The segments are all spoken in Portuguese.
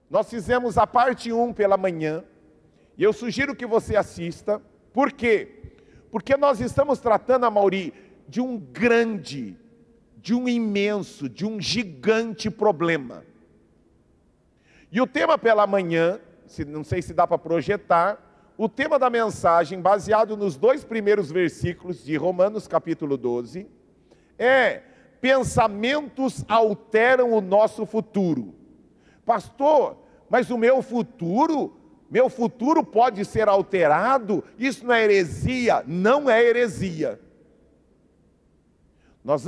Nós fizemos a parte 1 pela manhã, e eu sugiro que você assista. Por quê? Porque nós estamos tratando, Amaury, de um grande, de um imenso, de um gigante problema. E o tema pela manhã, não sei se dá para projetar, o tema da mensagem, baseado nos 2 primeiros versículos de Romanos capítulo 12, é: pensamentos alteram o nosso futuro. Pastor, mas o meu futuro pode ser alterado? Isso não é heresia? Não é heresia. Nós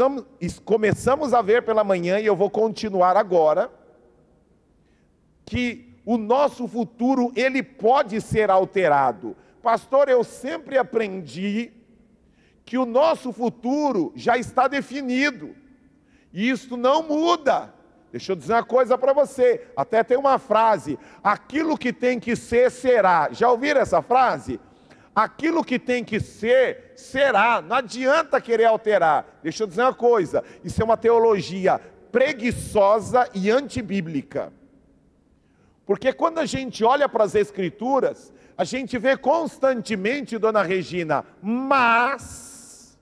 começamos a ver pela manhã, e eu vou continuar agora, que o nosso futuro, ele pode ser alterado. Pastor, eu sempre aprendi que o nosso futuro já está definido, e isso não muda. Deixa eu dizer uma coisa para você, até tem uma frase: aquilo que tem que ser, será. Já ouviram essa frase? Aquilo que tem que ser, será. Não adianta querer alterar. Deixa eu dizer uma coisa, isso é uma teologia preguiçosa e antibíblica. Porque quando a gente olha para as Escrituras, a gente vê constantemente, dona Regina, mas,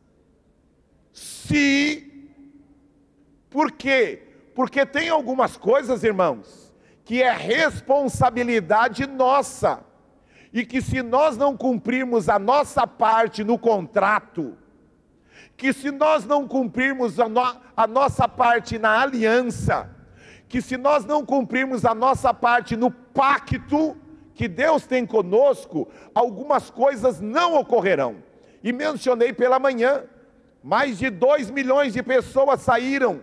se, por quê? Porque tem algumas coisas, irmãos, que é responsabilidade nossa, e que se nós não cumprirmos a nossa parte no contrato, que se nós não cumprirmos a nossa parte na aliança, que se nós não cumprirmos a nossa parte no pacto que Deus tem conosco, algumas coisas não ocorrerão. E mencionei pela manhã, mais de 2 milhões de pessoas saíram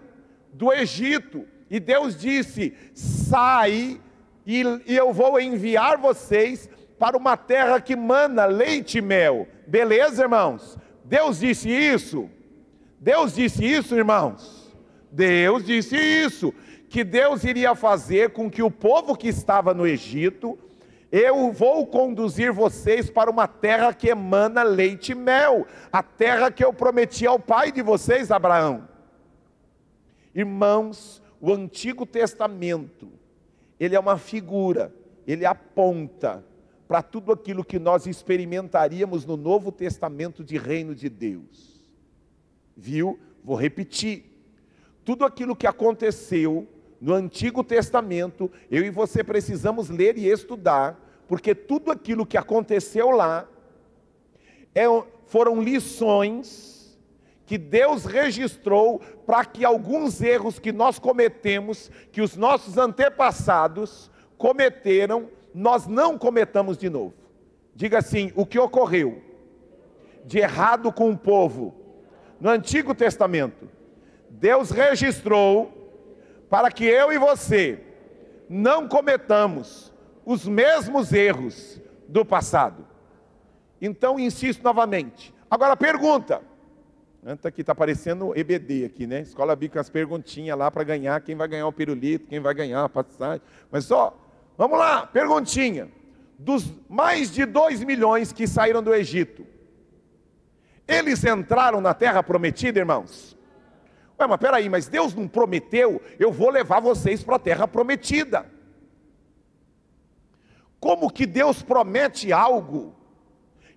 do Egito, e Deus disse: sai, e eu vou enviar vocês para uma terra que mana leite e mel. Beleza, irmãos? Deus disse isso? Deus disse isso, irmãos? Deus disse isso, que Deus iria fazer com que o povo que estava no Egito: eu vou conduzir vocês para uma terra que emana leite e mel, a terra que eu prometi ao pai de vocês, Abraão. Irmãos, o Antigo Testamento, ele é uma figura, ele aponta para tudo aquilo que nós experimentaríamos no Novo Testamento de reino de Deus. Viu? Vou repetir. Tudo aquilo que aconteceu no Antigo Testamento, eu e você precisamos ler e estudar, porque tudo aquilo que aconteceu lá foram lições que Deus registrou para que alguns erros que nós cometemos, que os nossos antepassados cometeram, nós não cometamos de novo. Diga assim: o que ocorreu de errado com o povo no Antigo Testamento, Deus registrou para que eu e você não cometamos os mesmos erros do passado. Então, insisto novamente. Agora pergunta. Aqui está aparecendo EBD aqui, né? Escola Bíblica, as perguntinhas lá para ganhar, quem vai ganhar o pirulito, quem vai ganhar a passagem. Mas só, vamos lá, perguntinha. Dos mais de 2 milhões que saíram do Egito, eles entraram na terra prometida, irmãos? Ué, mas peraí, mas Deus não prometeu: eu vou levar vocês para a terra prometida? Como que Deus promete algo?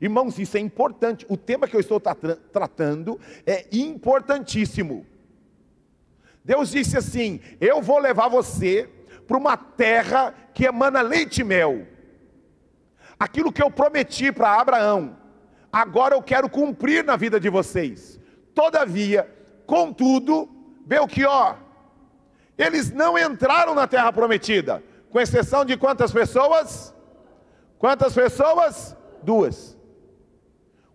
Irmãos, isso é importante. O tema que eu estou tratando é importantíssimo. Deus disse assim: eu vou levar você para uma terra que emana leite e mel. Aquilo que eu prometi para Abraão, agora eu quero cumprir na vida de vocês. Todavia, contudo, Belchior, eles não entraram na terra prometida, com exceção de quantas pessoas? Quantas pessoas? 2.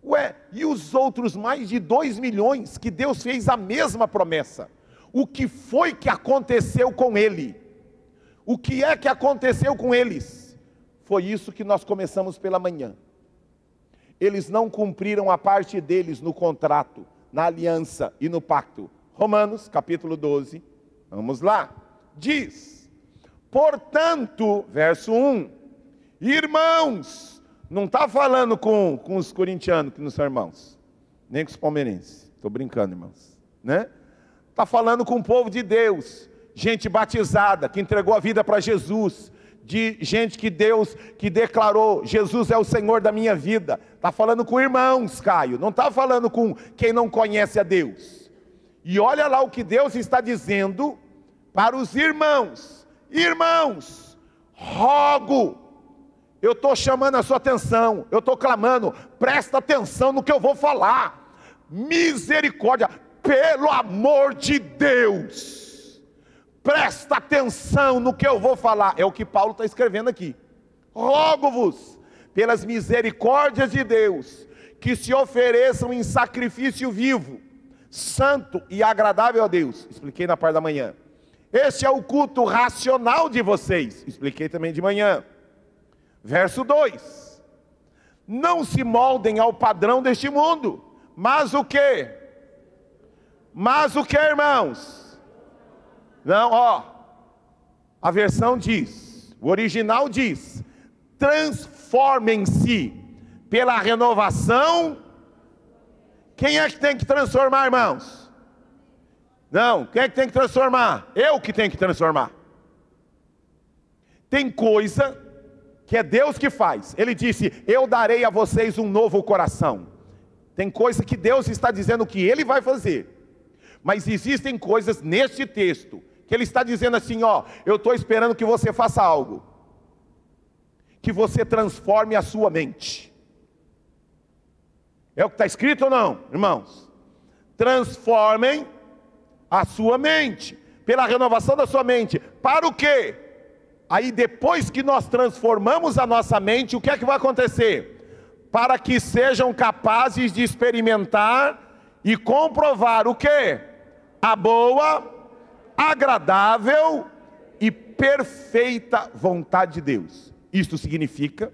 Ué, e os outros mais de 2 milhões que Deus fez a mesma promessa? O que foi que aconteceu com ele? O que é que aconteceu com eles? Foi isso que nós começamos pela manhã. Eles não cumpriram a parte deles no contrato, na aliança e no pacto. Romanos capítulo 12, vamos lá. Diz: portanto, verso 1, irmãos, não está falando com os corintianos que não são irmãos, nem com os palmeirenses, estou brincando, irmãos, né? Está falando com o povo de Deus, gente batizada, que entregou a vida para Jesus, de gente que declarou: Jesus é o Senhor da minha vida. Está falando com irmãos, Caio, não está falando com quem não conhece a Deus. E olha lá o que Deus está dizendo para os irmãos: irmãos, rogo, eu estou chamando a sua atenção, eu estou clamando, presta atenção no que eu vou falar, misericórdia, pelo amor de Deus, presta atenção no que eu vou falar. É o que Paulo está escrevendo aqui. Rogo-vos, pelas misericórdias de Deus, que se ofereçam em sacrifício vivo, santo e agradável a Deus. Expliquei na parte da manhã. Este é o culto racional de vocês. Expliquei também de manhã. Verso 2. Não se moldem ao padrão deste mundo, mas o que? Mas o que, irmãos? Não, ó, a versão diz, o original diz: transformem-se pela renovação. Quem é que tem que transformar, irmãos? Não, quem é que tem que transformar? Eu que tenho que transformar. Tem coisa que é Deus que faz. Ele disse: eu darei a vocês um novo coração. Tem coisa que Deus está dizendo que Ele vai fazer. Mas existem coisas neste texto que Ele está dizendo assim: ó, eu estou esperando que você faça algo, que você transforme a sua mente. É o que está escrito ou não, irmãos? Transformem a sua mente, pela renovação da sua mente. Para o quê? Aí depois que nós transformamos a nossa mente, o que é que vai acontecer? Para que sejam capazes de experimentar e comprovar o quê? A boa, agradável e perfeita vontade de Deus. Isto significa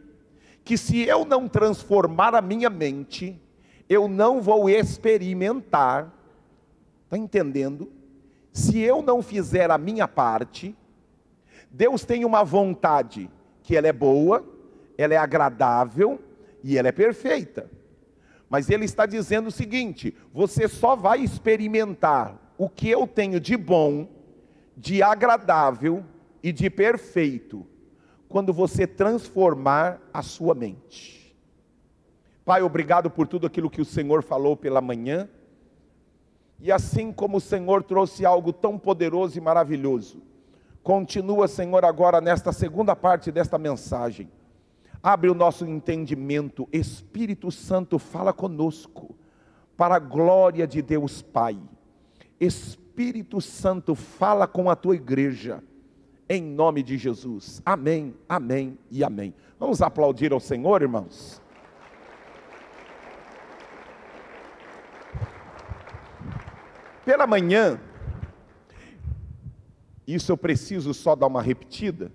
que se eu não transformar a minha mente, eu não vou experimentar. Está entendendo? Se eu não fizer a minha parte, Deus tem uma vontade que ela é boa, ela é agradável e ela é perfeita. Mas Ele está dizendo o seguinte: você só vai experimentar o que eu tenho de bom, de agradável e de perfeito, quando você transformar a sua mente. Pai, obrigado por tudo aquilo que o Senhor falou pela manhã. E assim como o Senhor trouxe algo tão poderoso e maravilhoso, continua, Senhor, agora nesta segunda parte desta mensagem. Abre o nosso entendimento. Espírito Santo, fala conosco, para a glória de Deus Pai. Espírito Santo, fala com a tua igreja, em nome de Jesus. Amém, amém e amém. Vamos aplaudir ao Senhor, irmãos? Pela manhã, isso eu preciso só dar uma repetida,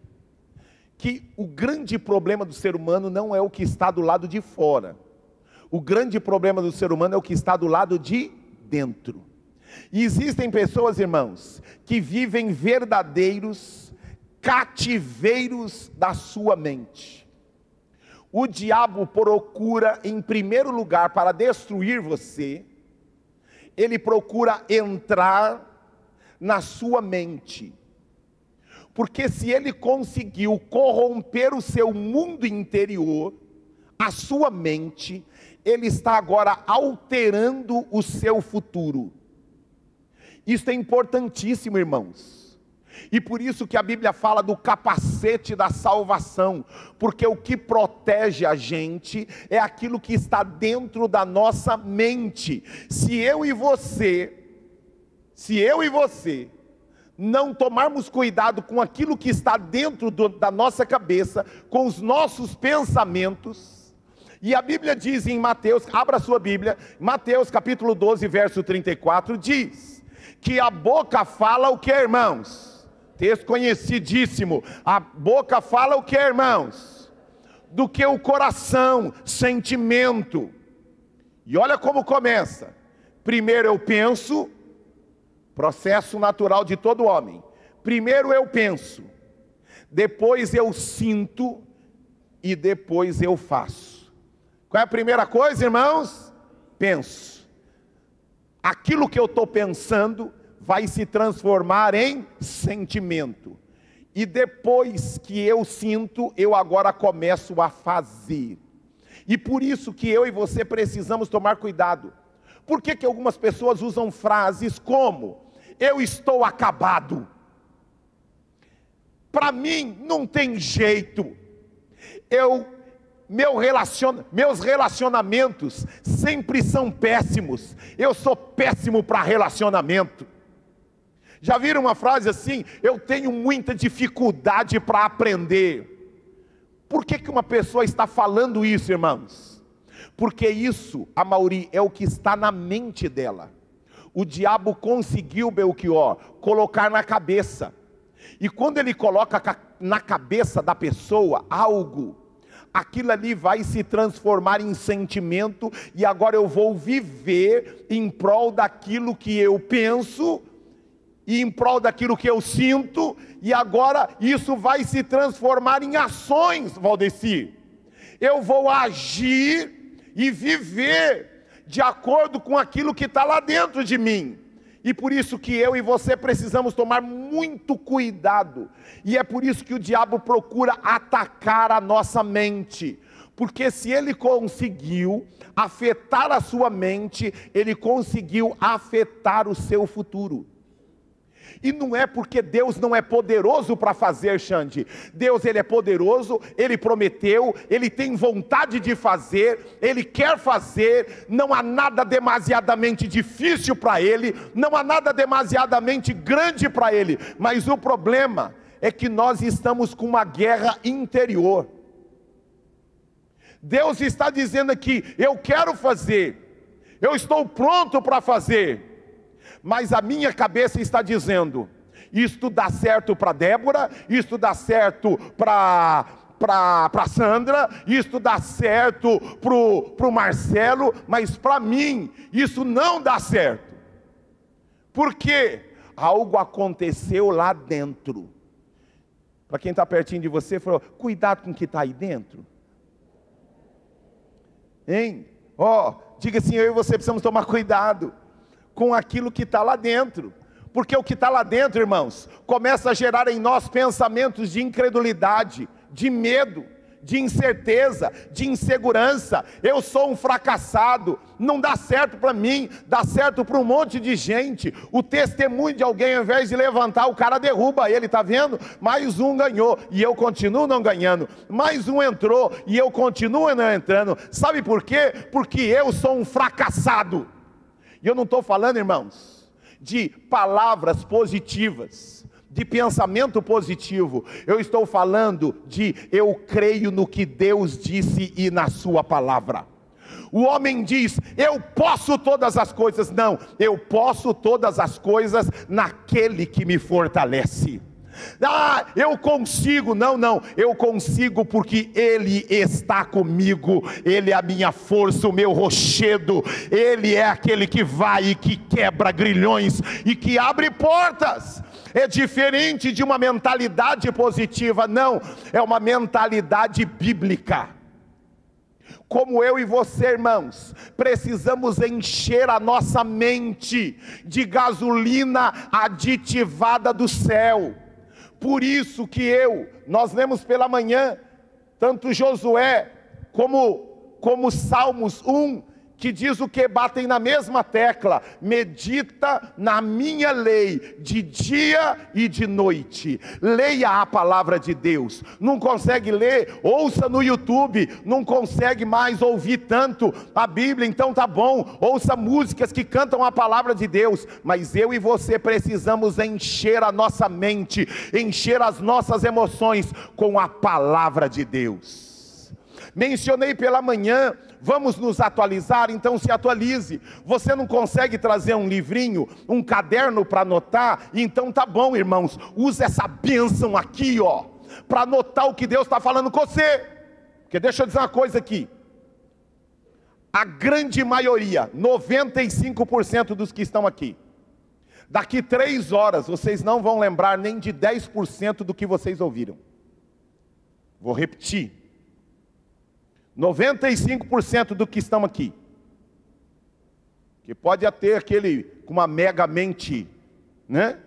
que o grande problema do ser humano não é o que está do lado de fora. O grande problema do ser humano é o que está do lado de dentro. E existem pessoas, irmãos, que vivem verdadeiros cativeiros da sua mente. O diabo procura, em primeiro lugar, para destruir você, ele procura entrar na sua mente. Porque se ele conseguiu corromper o seu mundo interior, a sua mente, ele está agora alterando o seu futuro. Isso é importantíssimo, irmãos. E por isso que a Bíblia fala do capacete da salvação, porque o que protege a gente é aquilo que está dentro da nossa mente. Se eu e você não tomarmos cuidado com aquilo que está dentro da nossa cabeça, com os nossos pensamentos, e a Bíblia diz em Mateus, abra a sua Bíblia, Mateus capítulo 12, verso 34, diz que a boca fala o que, irmãos? Texto conhecidíssimo. A boca fala o que, irmãos? Do que o coração, sentimento. E olha como começa. Primeiro eu penso, processo natural de todo homem. Primeiro eu penso, depois eu sinto e depois eu faço. Qual é a primeira coisa, irmãos? Penso. Aquilo que eu estou pensando vai se transformar em sentimento. E depois que eu sinto, eu agora começo a fazer. E por isso que eu e você precisamos tomar cuidado. Por que algumas pessoas usam frases como: eu estou acabado, para mim não tem jeito, meus relacionamentos sempre são péssimos, eu sou péssimo para relacionamento. Já viram uma frase assim? Eu tenho muita dificuldade para aprender. Por que uma pessoa está falando isso, irmãos? Porque isso, Amaury, é o que está na mente dela. O diabo conseguiu, Belchior, colocar na cabeça. E quando ele coloca na cabeça da pessoa algo, aquilo ali vai se transformar em sentimento, e agora eu vou viver em prol daquilo que eu penso, e em prol daquilo que eu sinto, e agora isso vai se transformar em ações, Valdeci. Eu vou agir e viver de acordo com aquilo que está lá dentro de mim. E por isso que eu e você precisamos tomar muito cuidado. E é por isso que o diabo procura atacar a nossa mente. Porque se ele conseguiu afetar a sua mente, ele conseguiu afetar o seu futuro. E não é porque Deus não é poderoso para fazer, Xande. Deus, ele é poderoso, ele prometeu, ele tem vontade de fazer, ele quer fazer. Não há nada demasiadamente difícil para ele, não há nada demasiadamente grande para ele. Mas o problema é que nós estamos com uma guerra interior. Deus está dizendo aqui: eu quero fazer, eu estou pronto para fazer. Mas a minha cabeça está dizendo: isto dá certo para Débora, isto dá certo para Sandra, isto dá certo para o Marcelo, mas para mim isso não dá certo. Por quê? Algo aconteceu lá dentro. Para quem está pertinho de você, falou: cuidado com o que está aí dentro. Hein? Diga assim: eu e você precisamos tomar cuidado com aquilo que está lá dentro, porque o que está lá dentro, irmãos, começa a gerar em nós pensamentos de incredulidade, de medo, de incerteza, de insegurança. Eu sou um fracassado, não dá certo para mim, dá certo para um monte de gente. O testemunho de alguém, ao invés de levantar, o cara derruba ele, está vendo? Mais um ganhou e eu continuo não ganhando, mais um entrou e eu continuo não entrando. Sabe por quê? Porque eu sou um fracassado. E eu não estou falando, irmãos, de palavras positivas, de pensamento positivo. Eu estou falando de: eu creio no que Deus disse e na sua palavra. O homem diz: eu posso todas as coisas. Não, eu posso todas as coisas naquele que me fortalece. Eu consigo. Não, eu consigo porque Ele está comigo. Ele é a minha força, o meu rochedo. Ele é aquele que vai e que quebra grilhões e que abre portas. É diferente de uma mentalidade positiva, não, é uma mentalidade bíblica. Como eu e você, irmãos, precisamos encher a nossa mente de gasolina aditivada do céu. Por isso que nós lemos pela manhã, tanto Josué como Salmos 1, que diz o que? Batem na mesma tecla: medita na minha lei, de dia e de noite. Leia a palavra de Deus. Não consegue ler? Ouça no YouTube. Não consegue mais ouvir tanto a Bíblia? Então tá bom, ouça músicas que cantam a palavra de Deus. Mas eu e você precisamos encher a nossa mente, encher as nossas emoções com a palavra de Deus. Mencionei pela manhã: vamos nos atualizar, então se atualize. Você não consegue trazer um livrinho, um caderno para anotar? Então tá bom, irmãos, use essa bênção aqui, para anotar o que Deus está falando com você. Porque deixa eu dizer uma coisa aqui: a grande maioria, 95% dos que estão aqui, daqui 3 horas vocês não vão lembrar nem de 10% do que vocês ouviram. Vou repetir: 95% do que estão aqui, que pode ter aquele com uma mega mente, né,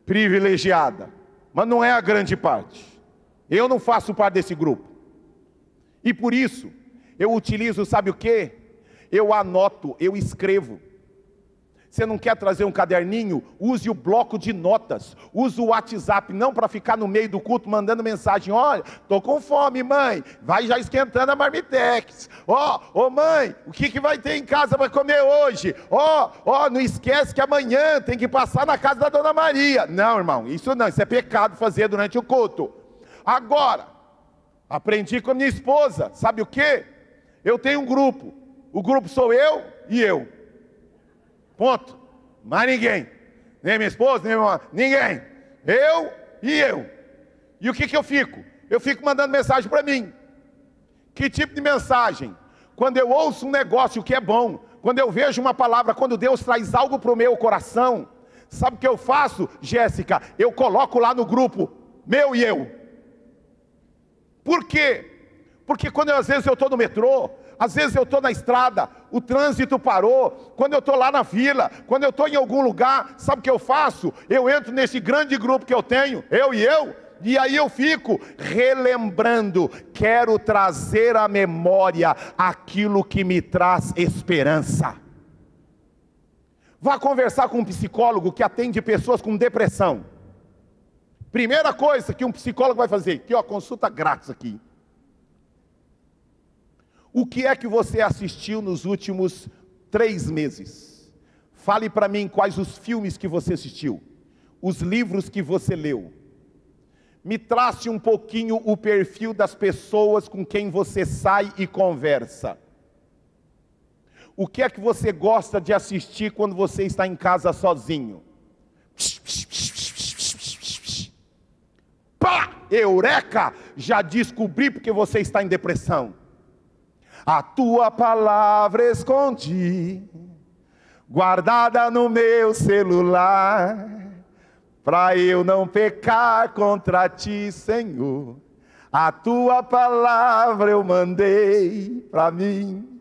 privilegiada, mas não é a grande parte. Eu não faço parte desse grupo. E por isso, eu utilizo, sabe o quê? Eu anoto, eu escrevo. Você não quer trazer um caderninho? Use o bloco de notas, use o WhatsApp, não para ficar no meio do culto mandando mensagem: olha, estou com fome, mãe, vai já esquentando a marmitex. Ó, mãe, o que vai ter em casa para comer hoje? Não esquece que amanhã tem que passar na casa da Dona Maria. Não, irmão, isso não, isso é pecado fazer durante o culto. Agora, aprendi com a minha esposa, sabe o que? Eu tenho um grupo, o grupo sou eu e eu. Ponto. Mais ninguém. Nem minha esposa, nem minha irmã. Ninguém. Eu e eu. E o que eu fico? Eu fico mandando mensagem para mim. Que tipo de mensagem? Quando eu ouço um negócio que é bom, quando eu vejo uma palavra, quando Deus traz algo para o meu coração, sabe o que eu faço, Jéssica? Eu coloco lá no grupo, meu e eu. Por quê? Porque quando às vezes eu estou no metrô, às vezes eu estou na estrada, o trânsito parou, quando eu estou lá na fila, quando eu estou em algum lugar, sabe o que eu faço? Eu entro nesse grande grupo que eu tenho, eu e eu, e aí eu fico relembrando, quero trazer à memória aquilo que me traz esperança. Vá conversar com um psicólogo que atende pessoas com depressão. Primeira coisa que um psicólogo vai fazer, aqui ó, consulta grátis aqui. O que é que você assistiu nos últimos 3 meses? Fale para mim quais os filmes que você assistiu, os livros que você leu. Me trace um pouquinho o perfil das pessoas com quem você sai e conversa. O que é que você gosta de assistir quando você está em casa sozinho? Pá! Eureka! Já descobri porque você está em depressão. A tua palavra escondi, guardada no meu celular, para eu não pecar contra ti, Senhor. A tua palavra eu mandei para mim.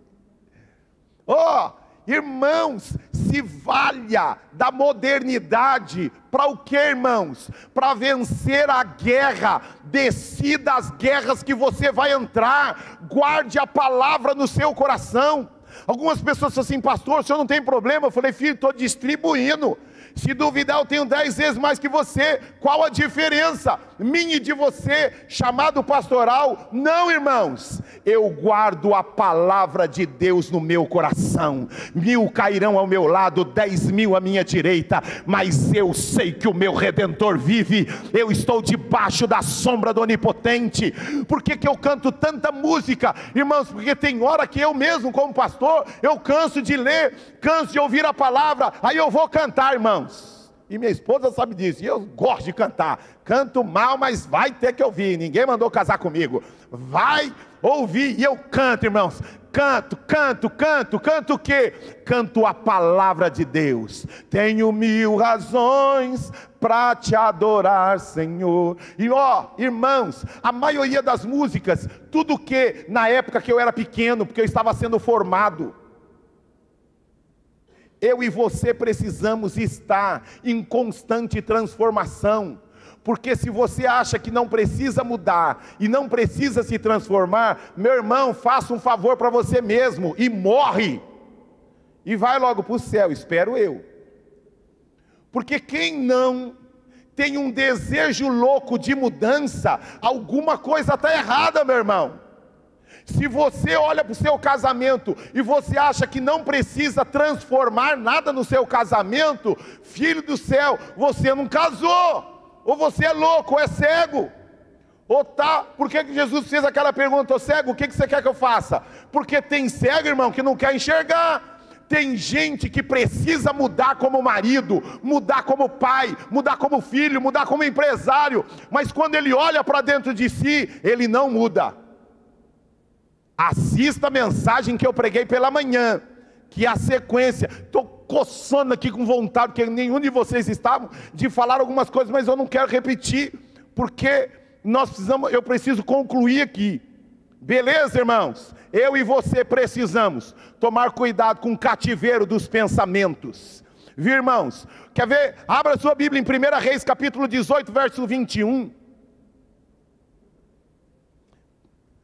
Irmãos, se valha da modernidade para o que, irmãos? Para vencer a guerra. Decida as guerras que você vai entrar. Guarde a palavra no seu coração. Algumas pessoas falam assim: pastor, o senhor não tem problema? Eu falei: filho, estou distribuindo. Se duvidar, eu tenho 10 vezes mais que você. Qual a diferença minha e de você, chamado pastoral? Não, irmãos, eu guardo a palavra de Deus no meu coração. 1000 cairão ao meu lado, 10.000 à minha direita, mas eu sei que o meu Redentor vive. Eu estou debaixo da sombra do Onipotente. Por que eu canto tanta música, irmãos? Porque tem hora que eu mesmo, como pastor, eu canso de ler, canso de ouvir a palavra, aí eu vou cantar, irmãos. E minha esposa sabe disso, e eu gosto de cantar. Canto mal, mas vai ter que ouvir. Ninguém mandou casar comigo. Vai ouvir, e eu canto, irmãos. Canto o quê? Canto a palavra de Deus. Tenho 1000 razões para te adorar, Senhor. E irmãos, a maioria das músicas, tudo que na época que eu era pequeno, porque eu estava sendo formado, eu e você precisamos estar em constante transformação. Porque se você acha que não precisa mudar e não precisa se transformar, meu irmão, faça um favor para você mesmo e morre. E vai logo para o céu, espero eu. Porque quem não tem um desejo louco de mudança, alguma coisa está errada, meu irmão. Se você olha para o seu casamento e você acha que não precisa transformar nada no seu casamento, filho do céu, você não casou, ou você é louco, ou é cego, ou tá. Por que Jesus fez aquela pergunta: ô cego, o que você quer que eu faça? Porque tem cego, irmão, que não quer enxergar. Tem gente que precisa mudar como marido, mudar como pai, mudar como filho, mudar como empresário, mas quando ele olha para dentro de si, ele não muda. Assista a mensagem que eu preguei pela manhã, que é a sequência. Estou coçando aqui com vontade, porque nenhum de vocês estavam, de falar algumas coisas, mas eu não quero repetir, porque eu preciso concluir aqui. Beleza, irmãos? Eu e você precisamos tomar cuidado com o cativeiro dos pensamentos. Viu, irmãos? Quer ver? Abra sua Bíblia em 1 Reis, capítulo 18, verso 21.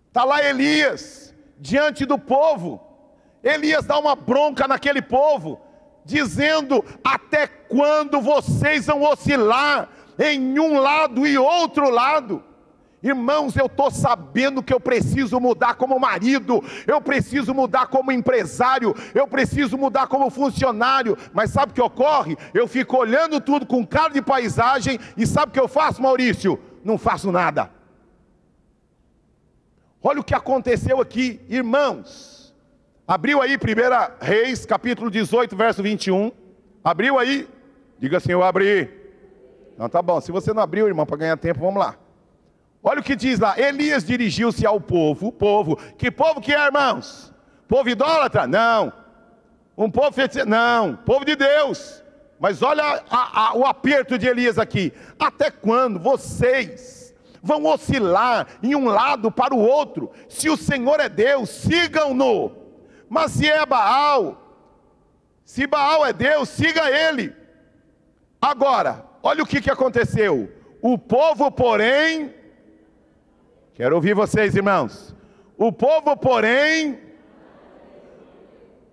Está lá Elias, diante do povo. Elias dá uma bronca naquele povo, dizendo: até quando vocês vão oscilar em um lado e outro lado? Irmãos, eu estou sabendo que eu preciso mudar como marido, eu preciso mudar como empresário, eu preciso mudar como funcionário, mas sabe o que ocorre? Eu fico olhando tudo com cara de paisagem, e sabe o que eu faço, Maurício? Não faço nada. Olha o que aconteceu aqui, irmãos. Abriu aí 1 Reis, capítulo 18, verso 21. Abriu aí? Diga assim: eu abri. Então tá bom, se você não abriu, irmão, para ganhar tempo, vamos lá. Olha o que diz lá: Elias dirigiu-se ao povo. Que povo que é, irmãos? Povo idólatra? Não. Um povo feiticeiro? Não. Povo de Deus. Mas olha o aperto de Elias aqui: até quando vocês vão oscilar em um lado para o outro? Se o Senhor é Deus, sigam-no. Mas se é Baal, se Baal é Deus, siga ele. Agora, olha o que aconteceu. O povo, porém, quero ouvir vocês, irmãos. O povo, porém,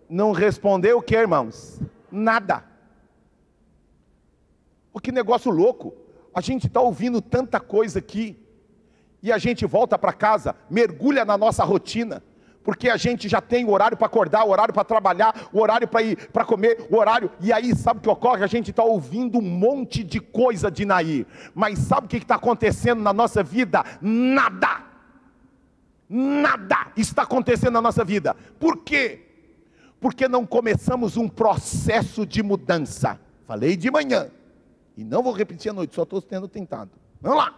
não respondeu o que, irmãos? Nada. Oh, que negócio louco. A gente está ouvindo tanta coisa aqui, e a gente volta para casa, mergulha na nossa rotina, porque a gente já tem o horário para acordar, o horário para trabalhar, o horário para ir para comer, o horário, e aí sabe o que ocorre? A gente está ouvindo um monte de coisa de Nair, mas sabe o que está acontecendo na nossa vida? Nada. Nada está acontecendo na nossa vida. Por quê? Porque não começamos um processo de mudança. Falei de manhã, e não vou repetir à noite, só estou sendo tentado. Vamos lá.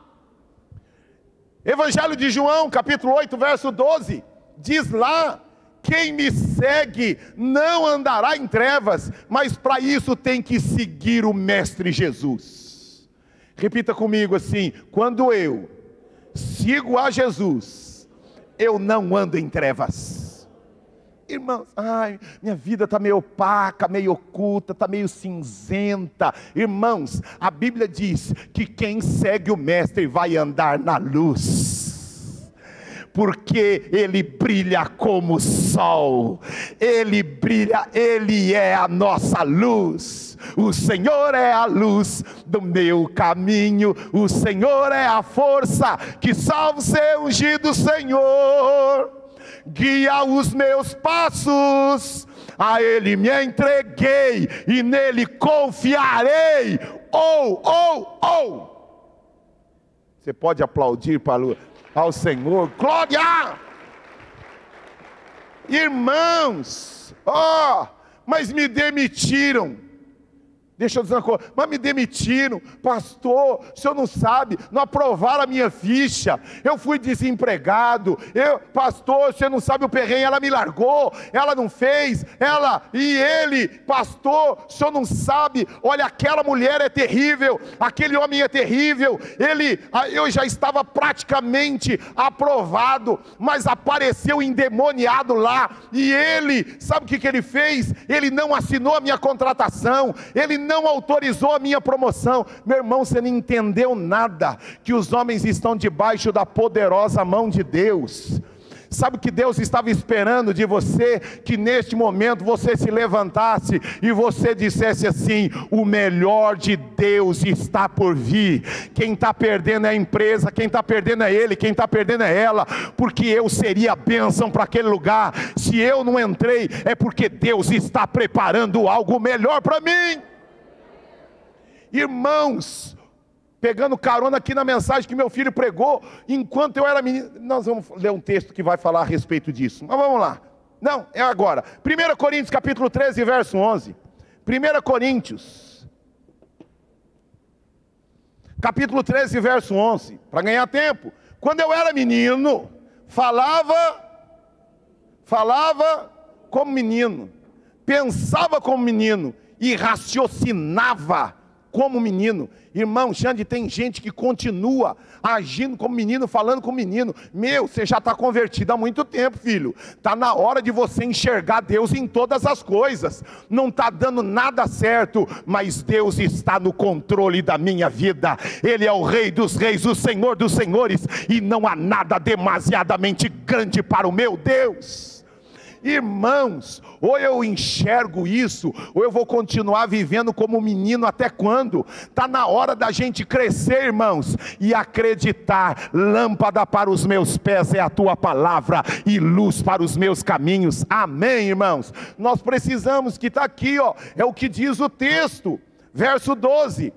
Evangelho de João, capítulo 8, verso 12. Diz lá: quem me segue não andará em trevas, mas para isso tem que seguir o Mestre Jesus. Repita comigo assim: quando eu sigo a Jesus, eu não ando em trevas. Irmãos, ai, minha vida está meio opaca, meio oculta, está meio cinzenta. Irmãos, a Bíblia diz que quem segue o Mestre vai andar na luz, porque Ele brilha como o sol, Ele brilha, Ele é a nossa luz. O Senhor é a luz do meu caminho, o Senhor é a força que salva o seu ungido Senhor. Guia os meus passos, a Ele me entreguei e nele confiarei. Você pode aplaudir para ao Senhor, glória! Irmãos, mas me demitiram. Deixa eu dizer uma coisa, mas me demitiram, pastor, o senhor não sabe, não aprovaram a minha ficha, eu fui desempregado, pastor, o senhor não sabe o perrengue, ela me largou, ela não fez, ele, pastor, o senhor não sabe, olha, aquela mulher é terrível, aquele homem é terrível, eu já estava praticamente aprovado, mas apareceu endemoniado lá, e ele, sabe o que ele fez? Ele não assinou a minha contratação, ele não autorizou a minha promoção. Meu irmão, você não entendeu nada, que os homens estão debaixo da poderosa mão de Deus. Sabe o que Deus estava esperando de você? Que neste momento você se levantasse e você dissesse assim: o melhor de Deus está por vir. Quem está perdendo é a empresa, quem está perdendo é ele, quem está perdendo é ela, porque eu seria a bênção para aquele lugar. Se eu não entrei, é porque Deus está preparando algo melhor para mim. Irmãos, pegando carona aqui na mensagem que meu filho pregou enquanto eu era menino, nós vamos ler um texto que vai falar a respeito disso, mas vamos lá, não, é agora, 1 Coríntios capítulo 13, verso 11, 1 Coríntios, capítulo 13, verso 11, para ganhar tempo. Quando eu era menino, falava como menino, pensava como menino, e raciocinava como menino. Irmão, Xande, tem gente que continua agindo como menino, falando como menino. Meu, você já está convertido há muito tempo, filho. Está na hora de você enxergar Deus em todas as coisas. Não está dando nada certo, mas Deus está no controle da minha vida. Ele é o Rei dos Reis, o Senhor dos Senhores, e não há nada demasiadamente grande para o meu Deus. Irmãos, ou eu enxergo isso, ou eu vou continuar vivendo como menino até quando? Está na hora da gente crescer, irmãos, e acreditar. Lâmpada para os meus pés é a tua palavra, e luz para os meus caminhos. Amém, irmãos? Nós precisamos, que está aqui, ó, é o que diz o texto, verso 12.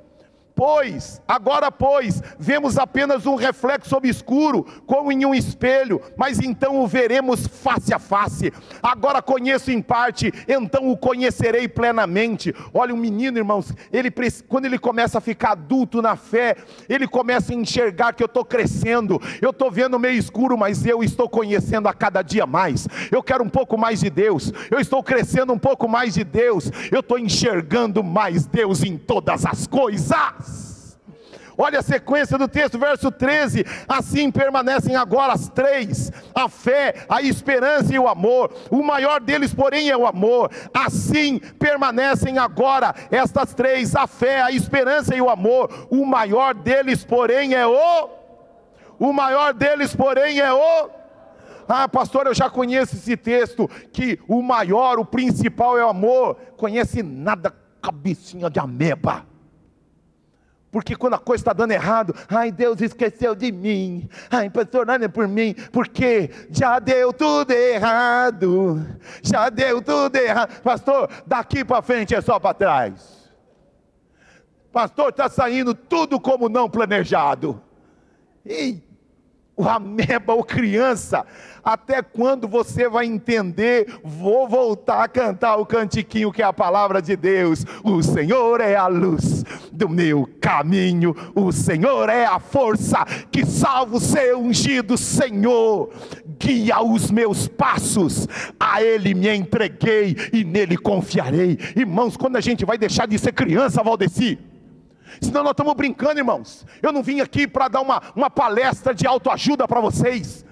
Agora pois, vemos apenas um reflexo obscuro, como em um espelho, mas então o veremos face a face. Agora conheço em parte, então o conhecerei plenamente. Olha, um menino, irmãos, quando ele começa a ficar adulto na fé, ele começa a enxergar que eu estou crescendo, eu estou vendo meio escuro, mas eu estou conhecendo a cada dia mais. Eu quero um pouco mais de Deus, eu estou crescendo um pouco mais de Deus, eu estou enxergando mais Deus em todas as coisas. Olha a sequência do texto, verso 13, assim permanecem agora as três, a fé, a esperança e o amor, o maior deles porém é o amor. Assim permanecem agora estas três, a fé, a esperança e o amor, o maior deles porém é Ah, pastor, eu já conheço esse texto, que o maior, o principal é o amor. Conhece nada, cabecinha de ameba. Porque quando a coisa está dando errado, ai, Deus esqueceu de mim, ai, pastor, olha por mim, porque já deu tudo errado, pastor, daqui para frente é só para trás, pastor, está saindo tudo como não planejado. E o ameba, ou criança, até quando você vai entender? Vou voltar a cantar o cantiquinho que é a palavra de Deus. O Senhor é a luz do meu caminho, o Senhor é a força que salva o seu ungido. Senhor, guia os meus passos, a Ele me entreguei e nele confiarei. Irmãos, quando a gente vai deixar de ser criança, Valdeci? Senão nós estamos brincando, irmãos. Eu não vim aqui para dar uma palestra de autoajuda para vocês.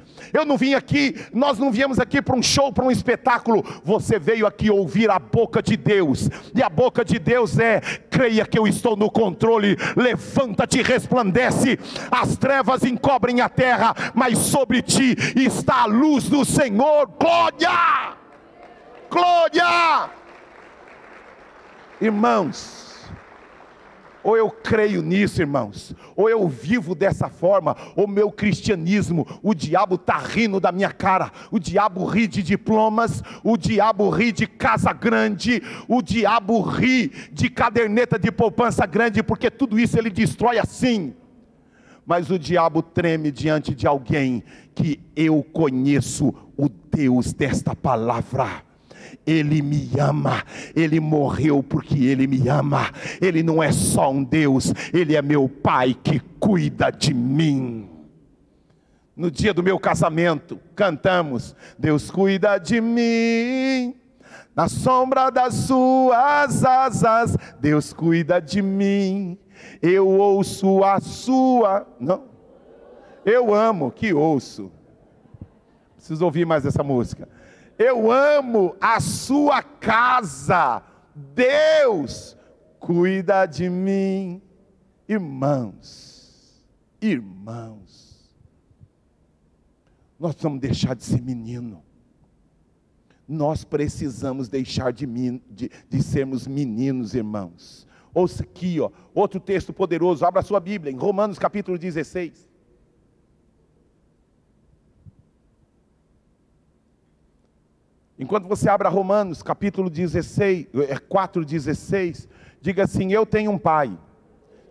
Nós não viemos aqui para um show, para um espetáculo. Você veio aqui ouvir a boca de Deus. E a boca de Deus é: creia que eu estou no controle. Levanta-te e resplandece. As trevas encobrem a terra, mas sobre ti está a luz do Senhor. Glória! Glória! Irmãos, ou eu creio nisso, irmãos, ou eu vivo dessa forma, ou meu cristianismo, o diabo está rindo da minha cara. O diabo ri de diplomas, o diabo ri de casa grande, o diabo ri de caderneta de poupança grande, porque tudo isso ele destrói assim. Mas o diabo treme diante de alguém que eu conheço, o Deus desta palavra. Ele me ama, Ele morreu porque Ele me ama. Ele não é só um Deus, Ele é meu Pai que cuida de mim. No dia do meu casamento, cantamos: Deus cuida de mim, na sombra das suas asas, Deus cuida de mim. Eu ouço a sua... Não, eu amo que ouço. Preciso ouvir mais essa música. Eu amo a sua casa, Deus cuida de mim. Irmãos, nós precisamos deixar de ser menino. Nós precisamos deixar de sermos meninos, irmãos. Ouça aqui, ó, outro texto poderoso. Abra a sua Bíblia, em Romanos capítulo 16. Enquanto você abre Romanos capítulo 16, 4:16, diga assim: eu tenho um pai.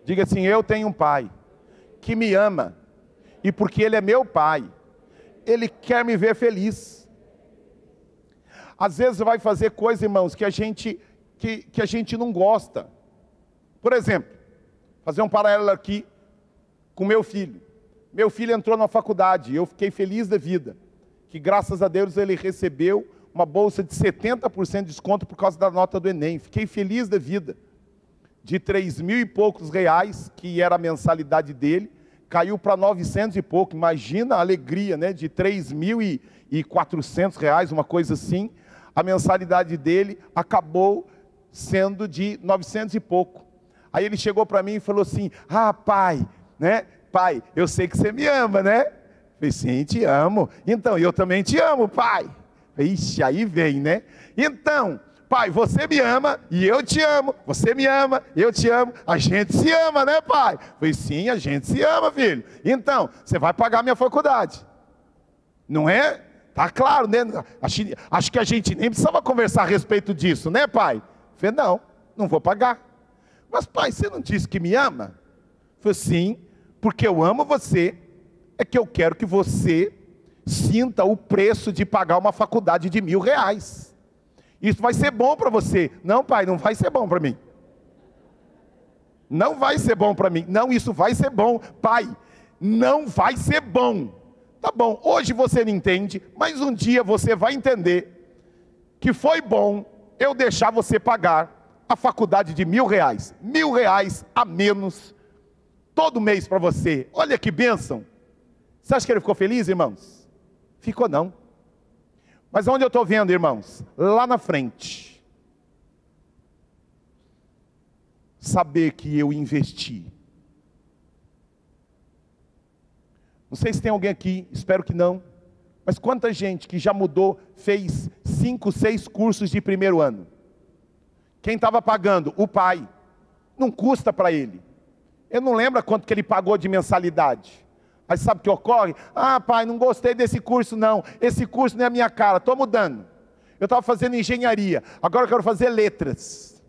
Diga assim: eu tenho um pai que me ama, e porque Ele é meu pai, Ele quer me ver feliz. Às vezes vai fazer coisa, irmãos, que a gente não gosta. Por exemplo, fazer um paralelo aqui com meu filho. Meu filho entrou na faculdade, eu fiquei feliz da vida, que graças a Deus ele recebeu uma bolsa de 70% de desconto por causa da nota do Enem. Fiquei feliz da vida. de 3.000 e poucos reais, que era a mensalidade dele, caiu para 900 e pouco. Imagina a alegria, né? De 3.400 reais, uma coisa assim. A mensalidade dele acabou sendo de 900 e pouco. Aí ele chegou para mim e falou assim: ah, pai, né? Pai, eu sei que você me ama, né? Eu falei: sim, te amo. Então, eu também te amo, pai. Ixi, aí vem, né? Então, pai, você me ama e eu te amo. Você me ama, eu te amo. A gente se ama, né, pai? Eu falei: sim, a gente se ama, filho. Então, você vai pagar minha faculdade. Não é? Tá claro, né? Acho que a gente nem precisava conversar a respeito disso, né, pai? Eu falei: não vou pagar. Mas, pai, você não disse que me ama? Eu falei: sim, porque eu amo você, é que eu quero que você sinta o preço de pagar uma faculdade de R$1.000. Isso vai ser bom para você. Não, pai, não vai ser bom para mim. Não vai ser bom para mim. Não, isso vai ser bom. Pai, não vai ser bom. Tá bom, hoje você não entende, mas um dia você vai entender que foi bom eu deixar você pagar a faculdade de R$1.000. R$1.000 a menos todo mês para você. Olha que bênção. Você acha que ele ficou feliz, irmãos? Ficou não. Mas onde eu estou vendo, irmãos? Lá na frente. Saber que eu investi. Não sei se tem alguém aqui, espero que não. Mas quanta gente que já mudou, fez 5, 6 cursos de primeiro ano. Quem estava pagando? O pai. Não custa para ele. Eu não lembro quanto que ele pagou de mensalidade. Mas sabe o que ocorre? Ah, pai, não gostei desse curso não. Esse curso não é a minha cara, estou mudando. Eu estava fazendo engenharia, agora eu quero fazer letras.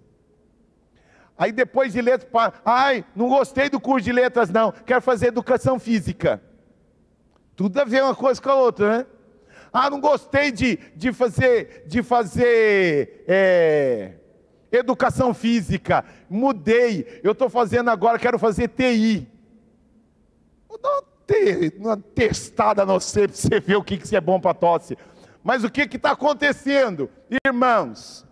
Aí depois de letras, ai, não gostei do curso de letras não, quero fazer educação física. Tudo a ver uma coisa com a outra, né? Ah, não gostei de fazer educação física, mudei, eu estou fazendo agora, quero fazer TI. Vou dar uma testada no você, para você ver o que é bom para tosse. Mas o que está acontecendo? Irmãos,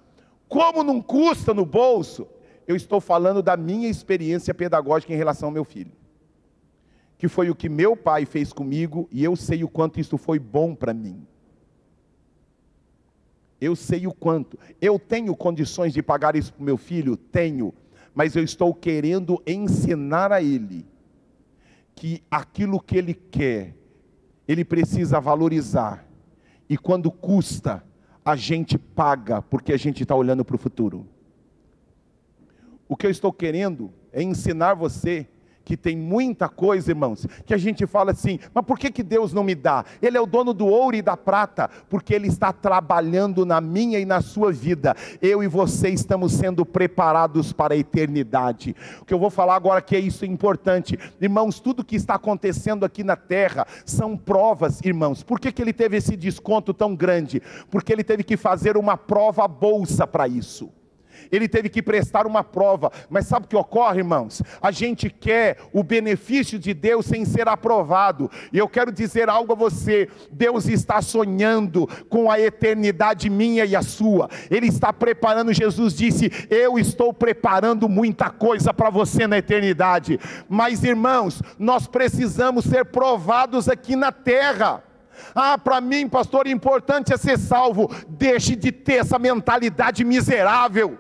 como não custa no bolso, eu estou falando da minha experiência pedagógica em relação ao meu filho. Que foi o que meu pai fez comigo, e eu sei o quanto isso foi bom para mim. Eu sei o quanto. Eu tenho condições de pagar isso para o meu filho? Tenho. Mas eu estou querendo ensinar a ele que aquilo que ele quer, ele precisa valorizar. E quando custa, a gente paga, porque a gente está olhando para o futuro. O que eu estou querendo é ensinar você que tem muita coisa, irmãos, que a gente fala assim: mas por que Deus não me dá? Ele é o dono do ouro e da prata, porque Ele está trabalhando na minha e na sua vida. Eu e você estamos sendo preparados para a eternidade. O que eu vou falar agora que é isso importante, irmãos, tudo que está acontecendo aqui na terra são provas, irmãos. Por que Ele teve esse desconto tão grande? Porque Ele teve que fazer uma prova bolsa para isso. Ele teve que prestar uma prova. Mas sabe o que ocorre, irmãos? A gente quer o benefício de Deus sem ser aprovado. E eu quero dizer algo a você: Deus está sonhando com a eternidade minha e a sua. Ele está preparando. Jesus disse: eu estou preparando muita coisa para você na eternidade. Mas, irmãos, nós precisamos ser provados aqui na terra. Ah, para mim, pastor, importante é ser salvo. Deixe de ter essa mentalidade miserável.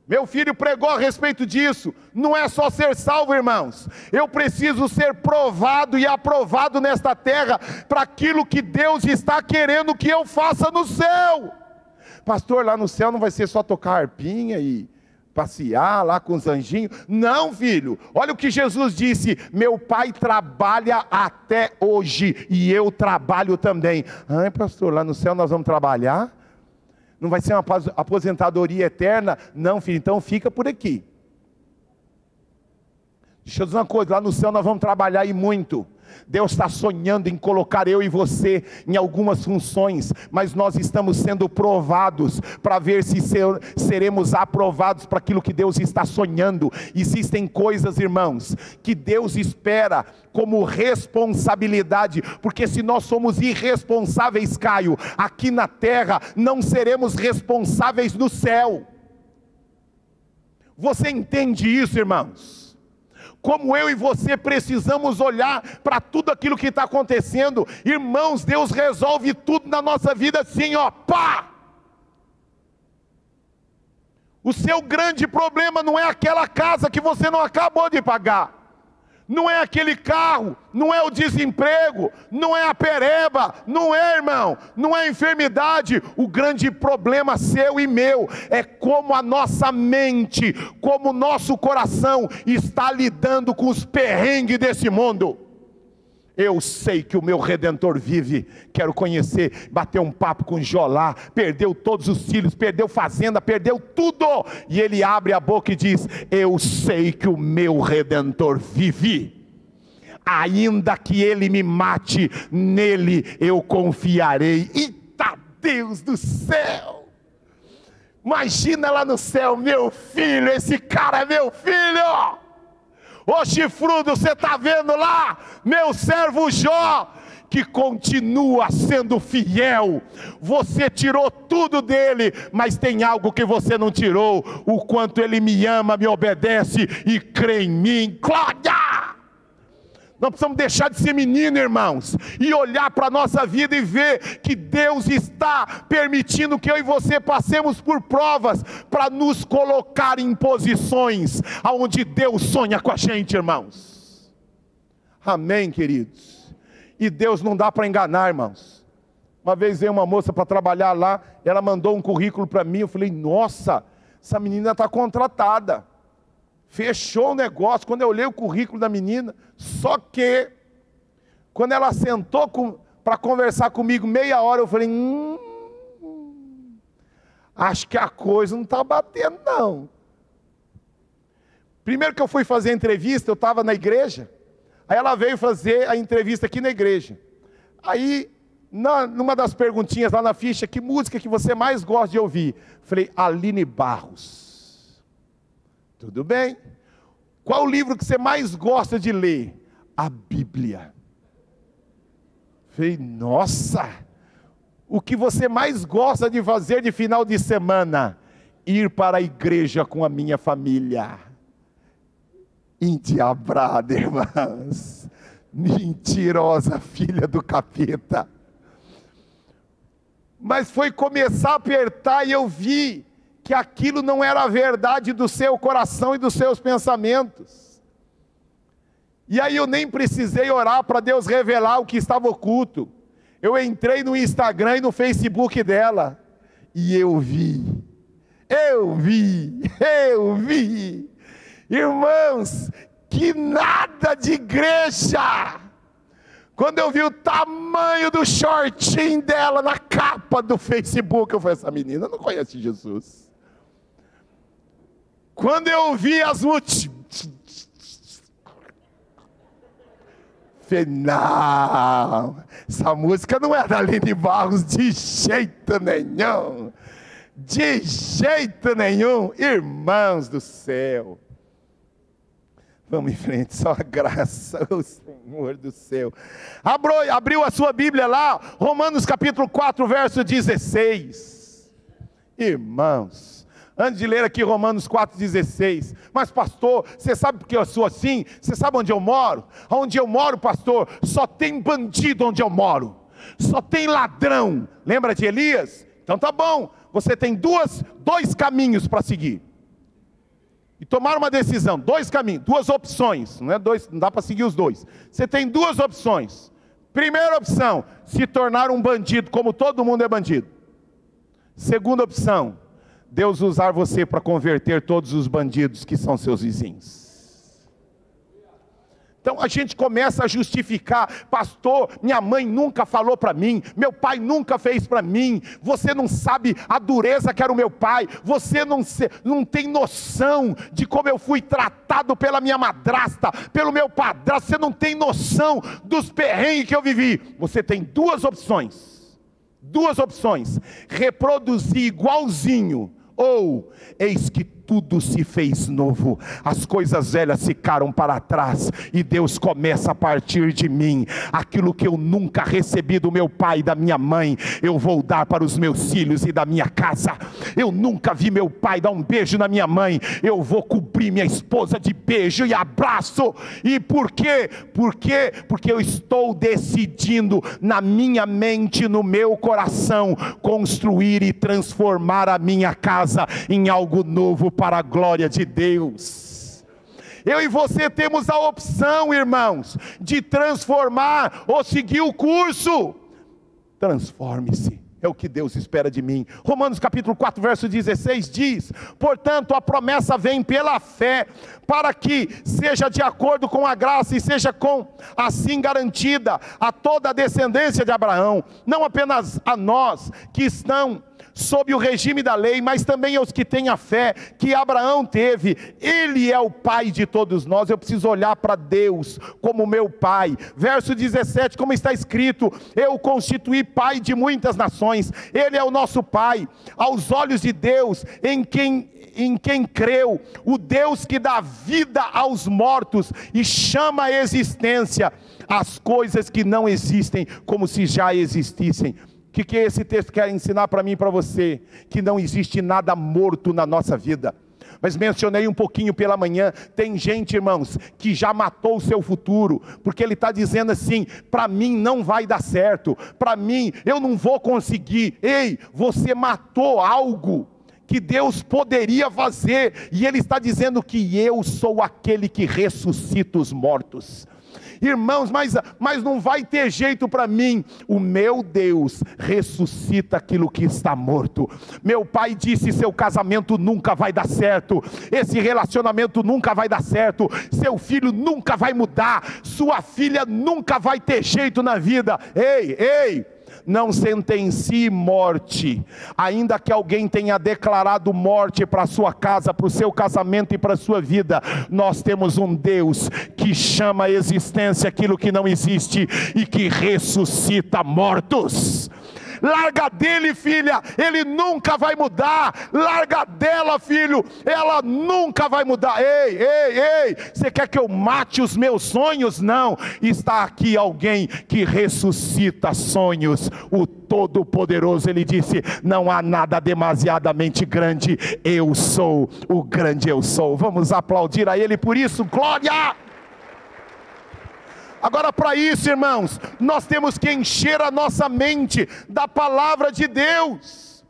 Meu filho pregou a respeito disso. Não é só ser salvo, irmãos. Eu preciso ser provado e aprovado nesta terra para aquilo que Deus está querendo que eu faça no céu. Pastor, lá no céu não vai ser só tocar harpinha e passear lá com os anjinhos. Não, filho. Olha o que Jesus disse: meu pai trabalha até hoje e eu trabalho também. Ai, pastor, lá no céu nós vamos trabalhar? Não vai ser uma aposentadoria eterna? Não, filho, então fica por aqui. Deixa eu dizer uma coisa: lá no céu nós vamos trabalhar e muito. Deus está sonhando em colocar eu e você em algumas funções, mas nós estamos sendo provados para ver se seremos aprovados para aquilo que Deus está sonhando. Existem coisas, irmãos, que Deus espera como responsabilidade, porque se nós somos irresponsáveis, Caio, aqui na terra, não seremos responsáveis no céu. Você entende isso, irmãos? Como eu e você precisamos olhar para tudo aquilo que está acontecendo. Irmãos, Deus resolve tudo na nossa vida assim, ó, pá! O seu grande problema não é aquela casa que você não acabou de pagar, não é aquele carro, não é o desemprego, não é a pereba, não é, irmão, não é a enfermidade. O grande problema seu e meu é como a nossa mente, como o nosso coração está lidando com os perrengues desse mundo. Eu sei que o meu Redentor vive, quero conhecer, bater um papo com Jolá, perdeu todos os filhos, perdeu fazenda, perdeu tudo, e ele abre a boca e diz: eu sei que o meu Redentor vive, ainda que ele me mate, nele eu confiarei. Eita Deus do céu, imagina lá no céu, meu filho, esse cara é meu filho. Ô chifrudo, você está vendo lá, meu servo Jó, que continua sendo fiel. Você tirou tudo dele, mas tem algo que você não tirou: o quanto ele me ama, me obedece e crê em mim. Glória! Nós precisamos deixar de ser menino, irmãos, e olhar para a nossa vida e ver que Deus está permitindo que eu e você passemos por provas, para nos colocar em posições onde Deus sonha com a gente, irmãos. Amém, queridos? E Deus não dá para enganar, irmãos. Uma vez veio uma moça para trabalhar lá, ela mandou um currículo para mim, eu falei: nossa, essa menina está contratada. Fechou o negócio. Quando eu olhei o currículo da menina, só que quando ela sentou para conversar comigo meia hora, eu falei: acho que a coisa não está batendo não. Primeiro que eu fui fazer a entrevista, eu estava na igreja, aí ela veio fazer a entrevista aqui na igreja. Aí, numa das perguntinhas lá na ficha: que música que você mais gosta de ouvir? Eu falei: Aline Barros. Tudo bem. Qual o livro que você mais gosta de ler? A Bíblia. Falei: nossa, o que você mais gosta de fazer de final de semana? Ir para a igreja com a minha família. Endiabrada, irmãs. Mentirosa, filha do capeta. Mas foi começar a apertar e eu vi que aquilo não era a verdade do seu coração e dos seus pensamentos. E aí eu nem precisei orar para Deus revelar o que estava oculto. Eu entrei no Instagram e no Facebook dela, e eu vi, irmãos, que nada de igreja. Quando eu vi o tamanho do shortinho dela na capa do Facebook, eu falei: essa menina não conhece Jesus. Quando eu vi as falei: não, essa música não é da Aline Barros de jeito nenhum. De jeito nenhum. Irmãos do céu, vamos em frente, só a graça, o Senhor do céu. Abriu a sua Bíblia lá, Romanos capítulo 4, verso 16. Irmãos, antes de ler aqui Romanos 4,16, mas pastor, você sabe porque eu sou assim? Você sabe onde eu moro? Onde eu moro, pastor, só tem bandido onde eu moro, só tem ladrão. Lembra de Elias? Então tá bom, você tem dois caminhos para seguir, e tomar uma decisão, dois caminhos, duas opções, não é dois, não dá para seguir os dois. Você tem duas opções. Primeira opção: se tornar um bandido, como todo mundo é bandido. Segunda opção: Deus usar você para converter todos os bandidos que são seus vizinhos. Então a gente começa a justificar: pastor, minha mãe nunca falou para mim, meu pai nunca fez para mim, você não sabe a dureza que era o meu pai, você não tem noção de como eu fui tratado pela minha madrasta, pelo meu padrasto, você não tem noção dos perrengues que eu vivi. Você tem duas opções, reproduzir igualzinho, ou eis que tudo se fez novo, as coisas velhas ficaram para trás, e Deus começa a partir de mim. Aquilo que eu nunca recebi do meu pai e da minha mãe, eu vou dar para os meus filhos e da minha casa. Eu nunca vi meu pai dar um beijo na minha mãe, eu vou cobrir minha esposa de beijo e abraço. E por quê? Porque eu estou decidindo na minha mente, no meu coração, construir e transformar a minha casa em algo novo para a glória de Deus. Eu e você temos a opção, irmãos, de transformar ou seguir o curso. Transforme-se, é o que Deus espera de mim. Romanos capítulo 4, verso 16 diz: portanto a promessa vem pela fé, para que seja de acordo com a graça, e seja assim garantida a toda a descendência de Abraão, não apenas a nós que estão sob o regime da lei, mas também aos que têm a fé que Abraão teve. Ele é o pai de todos nós. Eu preciso olhar para Deus como meu pai. Verso 17, como está escrito: eu o constituí pai de muitas nações. Ele é o nosso pai. Aos olhos de Deus, em quem creu, o Deus que dá vida aos mortos e chama à existência as coisas que não existem como se já existissem. O que esse texto quer ensinar para mim e para você? Que não existe nada morto na nossa vida. Mas mencionei um pouquinho pela manhã, tem gente, irmãos, que já matou o seu futuro, porque ele está dizendo assim: para mim não vai dar certo, para mim eu não vou conseguir. Ei, você matou algo que Deus poderia fazer, e Ele está dizendo que eu sou aquele que ressuscita os mortos. Irmãos, mas não vai ter jeito para mim. O meu Deus ressuscita aquilo que está morto. Meu pai disse: seu casamento nunca vai dar certo, esse relacionamento nunca vai dar certo, seu filho nunca vai mudar, sua filha nunca vai ter jeito na vida. Ei, não sentencie morte, ainda que alguém tenha declarado morte para a sua casa, para o seu casamento e para a sua vida. Nós temos um Deus que chama à existência aquilo que não existe e que ressuscita mortos. Larga dele, filha, ele nunca vai mudar. Larga dela, filho, ela nunca vai mudar. Ei, você quer que eu mate os meus sonhos? Não, está aqui alguém que ressuscita sonhos. O Todo-Poderoso, ele disse: não há nada demasiadamente grande, eu sou o grande eu sou. Vamos aplaudir a ele por isso, glória! Agora, para isso, irmãos, nós temos que encher a nossa mente da palavra de Deus.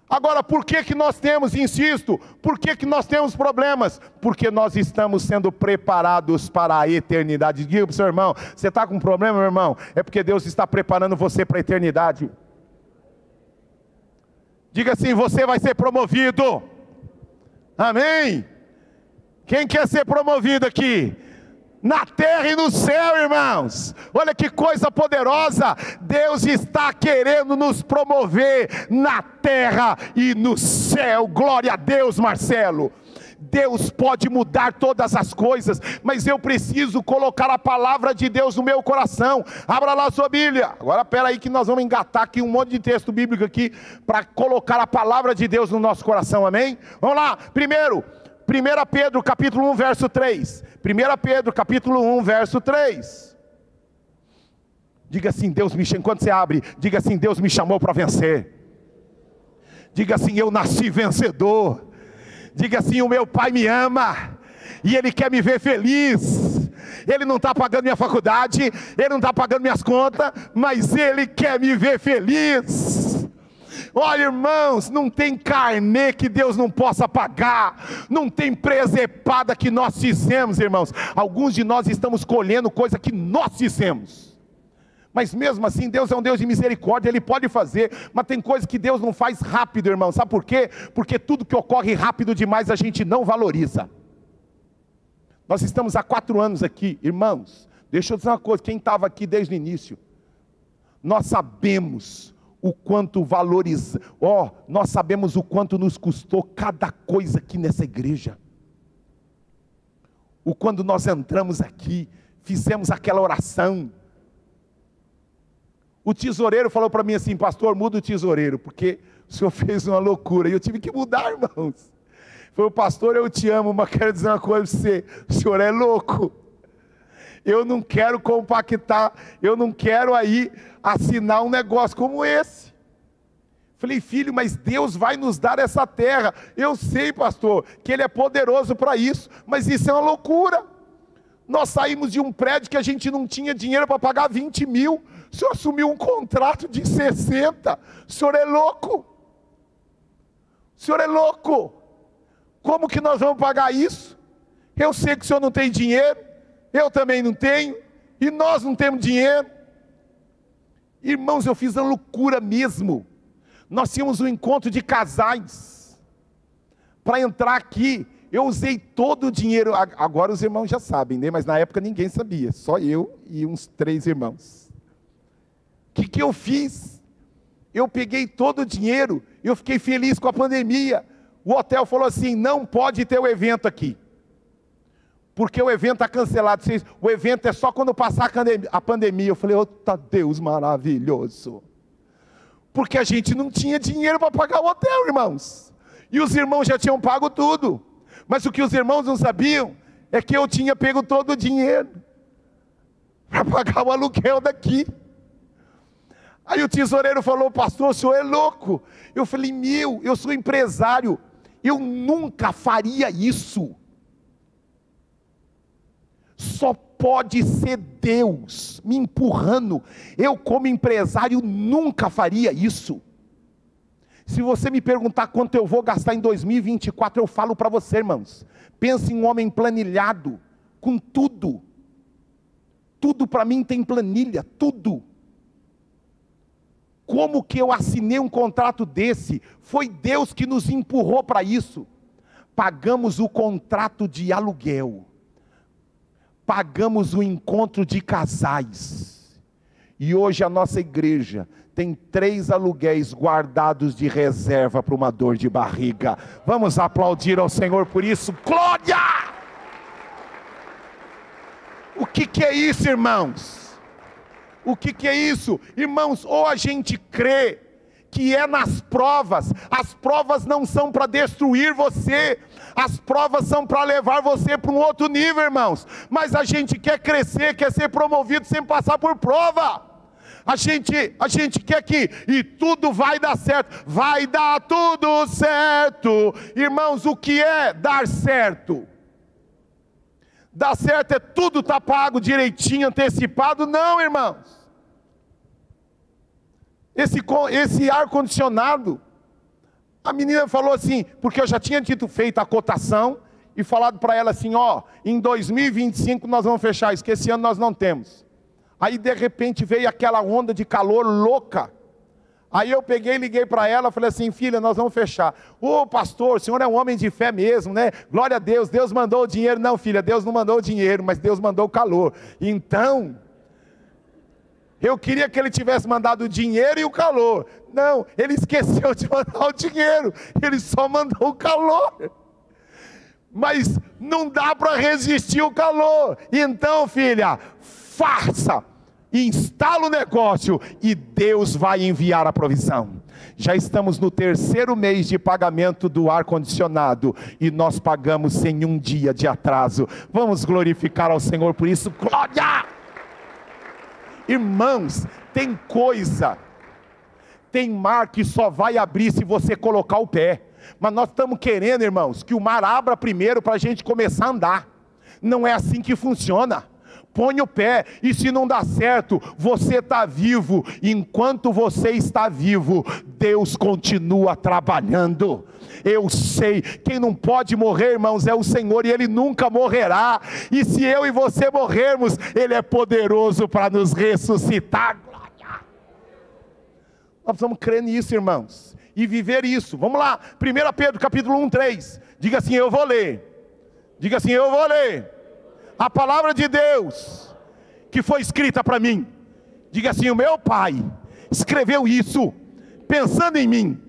Agora, por que nós temos, insisto, por que nós temos problemas? Porque nós estamos sendo preparados para a eternidade. Diga para o seu irmão: você está com um problema, meu irmão? É porque Deus está preparando você para a eternidade. Diga assim: você vai ser promovido. Amém? Quem quer ser promovido aqui? Na terra e no céu, irmãos. Olha que coisa poderosa. Deus está querendo nos promover na terra e no céu. Glória a Deus, Marcelo. Deus pode mudar todas as coisas, mas eu preciso colocar a palavra de Deus no meu coração. Abra lá a sua Bíblia. Agora espera aí que nós vamos engatar aqui um monte de texto bíblico aqui para colocar a palavra de Deus no nosso coração, amém? Vamos lá. Primeiro, 1 Pedro capítulo 1 verso 3. 1 Pedro capítulo 1 verso 3. Diga assim: Deus me chamou. Enquanto você abre, diga assim: Deus me chamou para vencer. Diga assim: eu nasci vencedor. Diga assim: o meu pai me ama e Ele quer me ver feliz. Ele não está pagando minha faculdade, Ele não está pagando minhas contas, mas Ele quer me ver feliz. Olha, irmãos, não tem carnê que Deus não possa pagar, não tem presepada que nós fizemos, irmãos. Alguns de nós estamos colhendo coisa que nós fizemos, mas mesmo assim Deus é um Deus de misericórdia, Ele pode fazer, mas tem coisa que Deus não faz rápido, irmão. Sabe por quê? Porque tudo que ocorre rápido demais a gente não valoriza. Nós estamos há 4 anos aqui, irmãos. Deixa eu dizer uma coisa: quem estava aqui desde o início, nós sabemos o quanto valoriza, nós sabemos o quanto nos custou cada coisa aqui nessa igreja. Quando nós entramos aqui, fizemos aquela oração, o tesoureiro falou para mim assim: pastor, muda o tesoureiro, porque o senhor fez uma loucura. E eu tive que mudar, irmãos. Falou, pastor, eu te amo, mas quero dizer uma coisa para você, o senhor é louco. Eu não quero compactar, eu não quero aí assinar um negócio como esse. Falei, filho, mas Deus vai nos dar essa terra. Eu sei, pastor, que Ele é poderoso para isso, mas isso é uma loucura. Nós saímos de um prédio que a gente não tinha dinheiro para pagar 20 mil. O senhor assumiu um contrato de 60. O senhor é louco. O senhor é louco. Como que nós vamos pagar isso? Eu sei que o senhor não tem dinheiro, eu também não tenho, e nós não temos dinheiro. Irmãos, eu fiz uma loucura mesmo. Nós tínhamos um encontro de casais. Para entrar aqui, eu usei todo o dinheiro. Agora os irmãos já sabem, né? Mas na época ninguém sabia, só eu e uns 3 irmãos. O que eu fiz? Eu peguei todo o dinheiro, eu fiquei feliz com a pandemia. O hotel falou assim, não pode ter o evento aqui, porque o evento está cancelado. O evento é só quando passar a pandemia. Eu falei, tá Deus maravilhoso. Porque a gente não tinha dinheiro para pagar o hotel, irmãos. E os irmãos já tinham pago tudo. Mas o que os irmãos não sabiam é que eu tinha pego todo o dinheiro para pagar o aluguel daqui. Aí o tesoureiro falou, pastor, o senhor é louco. Eu falei, eu sou empresário, eu nunca faria isso. Só pode ser Deus me empurrando. Eu como empresário nunca faria isso. Se você me perguntar quanto eu vou gastar em 2024, eu falo para você, irmãos. Pense em um homem planilhado, com tudo. Tudo para mim tem planilha, tudo. Como que eu assinei um contrato desse? Foi Deus que nos empurrou para isso. Pagamos o contrato de aluguel. Pagamos o encontro de casais. E hoje a nossa igreja tem 3 aluguéis guardados de reserva para uma dor de barriga. Vamos aplaudir ao Senhor por isso. Glória! O que é isso, irmãos? O que é isso? Irmãos, ou a gente crê que é nas provas. As provas não são para destruir você, as provas são para levar você para um outro nível, irmãos. Mas a gente quer crescer, quer ser promovido sem passar por prova. A gente quer que e tudo vai dar certo. Vai dar tudo certo. Irmãos, o que é dar certo? Dar certo é tudo tá pago direitinho, antecipado? Não, irmãos. Esse ar-condicionado, a menina falou assim, porque eu já tinha feito a cotação e falado para ela assim, em 2025 nós vamos fechar isso, que esse ano nós não temos. Aí de repente veio aquela onda de calor louca. Aí eu peguei e liguei para ela, falei assim, filha, nós vamos fechar. Ô pastor, o senhor é um homem de fé mesmo, né? Glória a Deus, Deus mandou o dinheiro. Não, filha, Deus não mandou o dinheiro, mas Deus mandou o calor. Então, eu queria que Ele tivesse mandado o dinheiro e o calor. Não, Ele esqueceu de mandar o dinheiro, Ele só mandou o calor. Mas não dá para resistir o calor. Então, filha, faça, instala o negócio e Deus vai enviar a provisão. Já estamos no 3º mês de pagamento do ar-condicionado e nós pagamos sem um dia de atraso. Vamos glorificar ao Senhor por isso. Glória! Irmãos, tem mar que só vai abrir se você colocar o pé. Mas nós estamos querendo, irmãos, que o mar abra primeiro para a gente começar a andar. Não é assim que funciona. Põe o pé, e se não dá certo, você está vivo. Enquanto você está vivo, Deus continua trabalhando. Eu sei, quem não pode morrer, irmãos, é o Senhor, e Ele nunca morrerá. E se eu e você morrermos, Ele é poderoso para nos ressuscitar. Glória! Nós precisamos crer nisso, irmãos, e viver isso. Vamos lá, 1 Pedro capítulo 1, 3. Diga assim, eu vou ler. Diga assim, eu vou ler a palavra de Deus que foi escrita para mim. Diga assim, o meu Pai escreveu isso pensando em mim.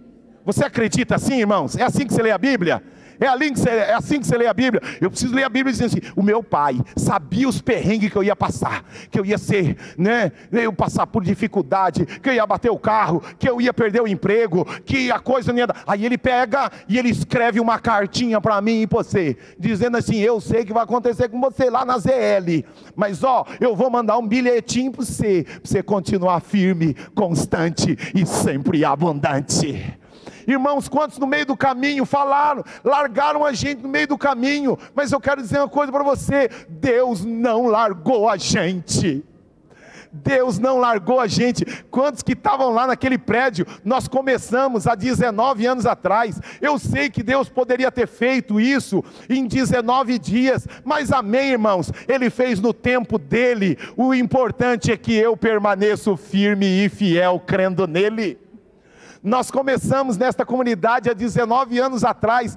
Você acredita assim, irmãos? É assim que você lê a Bíblia? É assim que você lê a Bíblia. Eu preciso ler a Bíblia dizendo assim: o meu pai sabia os perrengues que eu ia passar, que eu ia ser, né, eu passar por dificuldade, que eu ia bater o carro, que eu ia perder o emprego, que a coisa não ia dar. Aí ele pega e ele escreve uma cartinha para mim e você, dizendo assim: eu sei que vai acontecer com você lá na ZL, mas ó, eu vou mandar um bilhetinho para você continuar firme, constante e sempre abundante. Irmãos, quantos no meio do caminho falaram, largaram a gente no meio do caminho, mas eu quero dizer uma coisa para você: Deus não largou a gente. Deus não largou a gente. Quantos que estavam lá naquele prédio? Nós começamos há 19 anos atrás. Eu sei que Deus poderia ter feito isso em 19 dias, mas amém, irmãos, Ele fez no tempo dEle. O importante é que eu permaneço firme e fiel, crendo nele. Nós começamos nesta comunidade há 19 anos atrás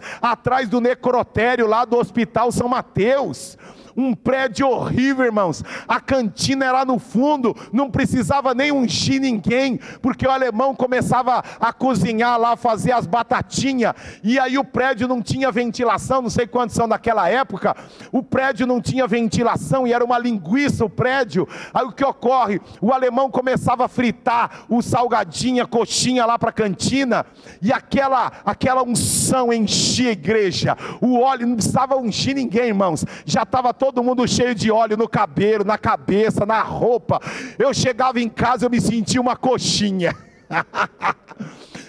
do necrotério lá do Hospital São Mateus. Um prédio horrível, irmãos. A cantina era no fundo, não precisava nem ungir ninguém, porque o alemão começava a cozinhar lá, fazer as batatinhas, e aí o prédio não tinha ventilação. Não sei quantos são daquela época. O prédio não tinha ventilação e era uma linguiça o prédio. Aí o que ocorre? O alemão começava a fritar o salgadinho, a coxinha lá para a cantina, e aquela unção enchia a igreja. O óleo não precisava ungir ninguém, irmãos. Já estava todo mundo cheio de óleo no cabelo, na cabeça, na roupa. Eu chegava em casa, eu me sentia uma coxinha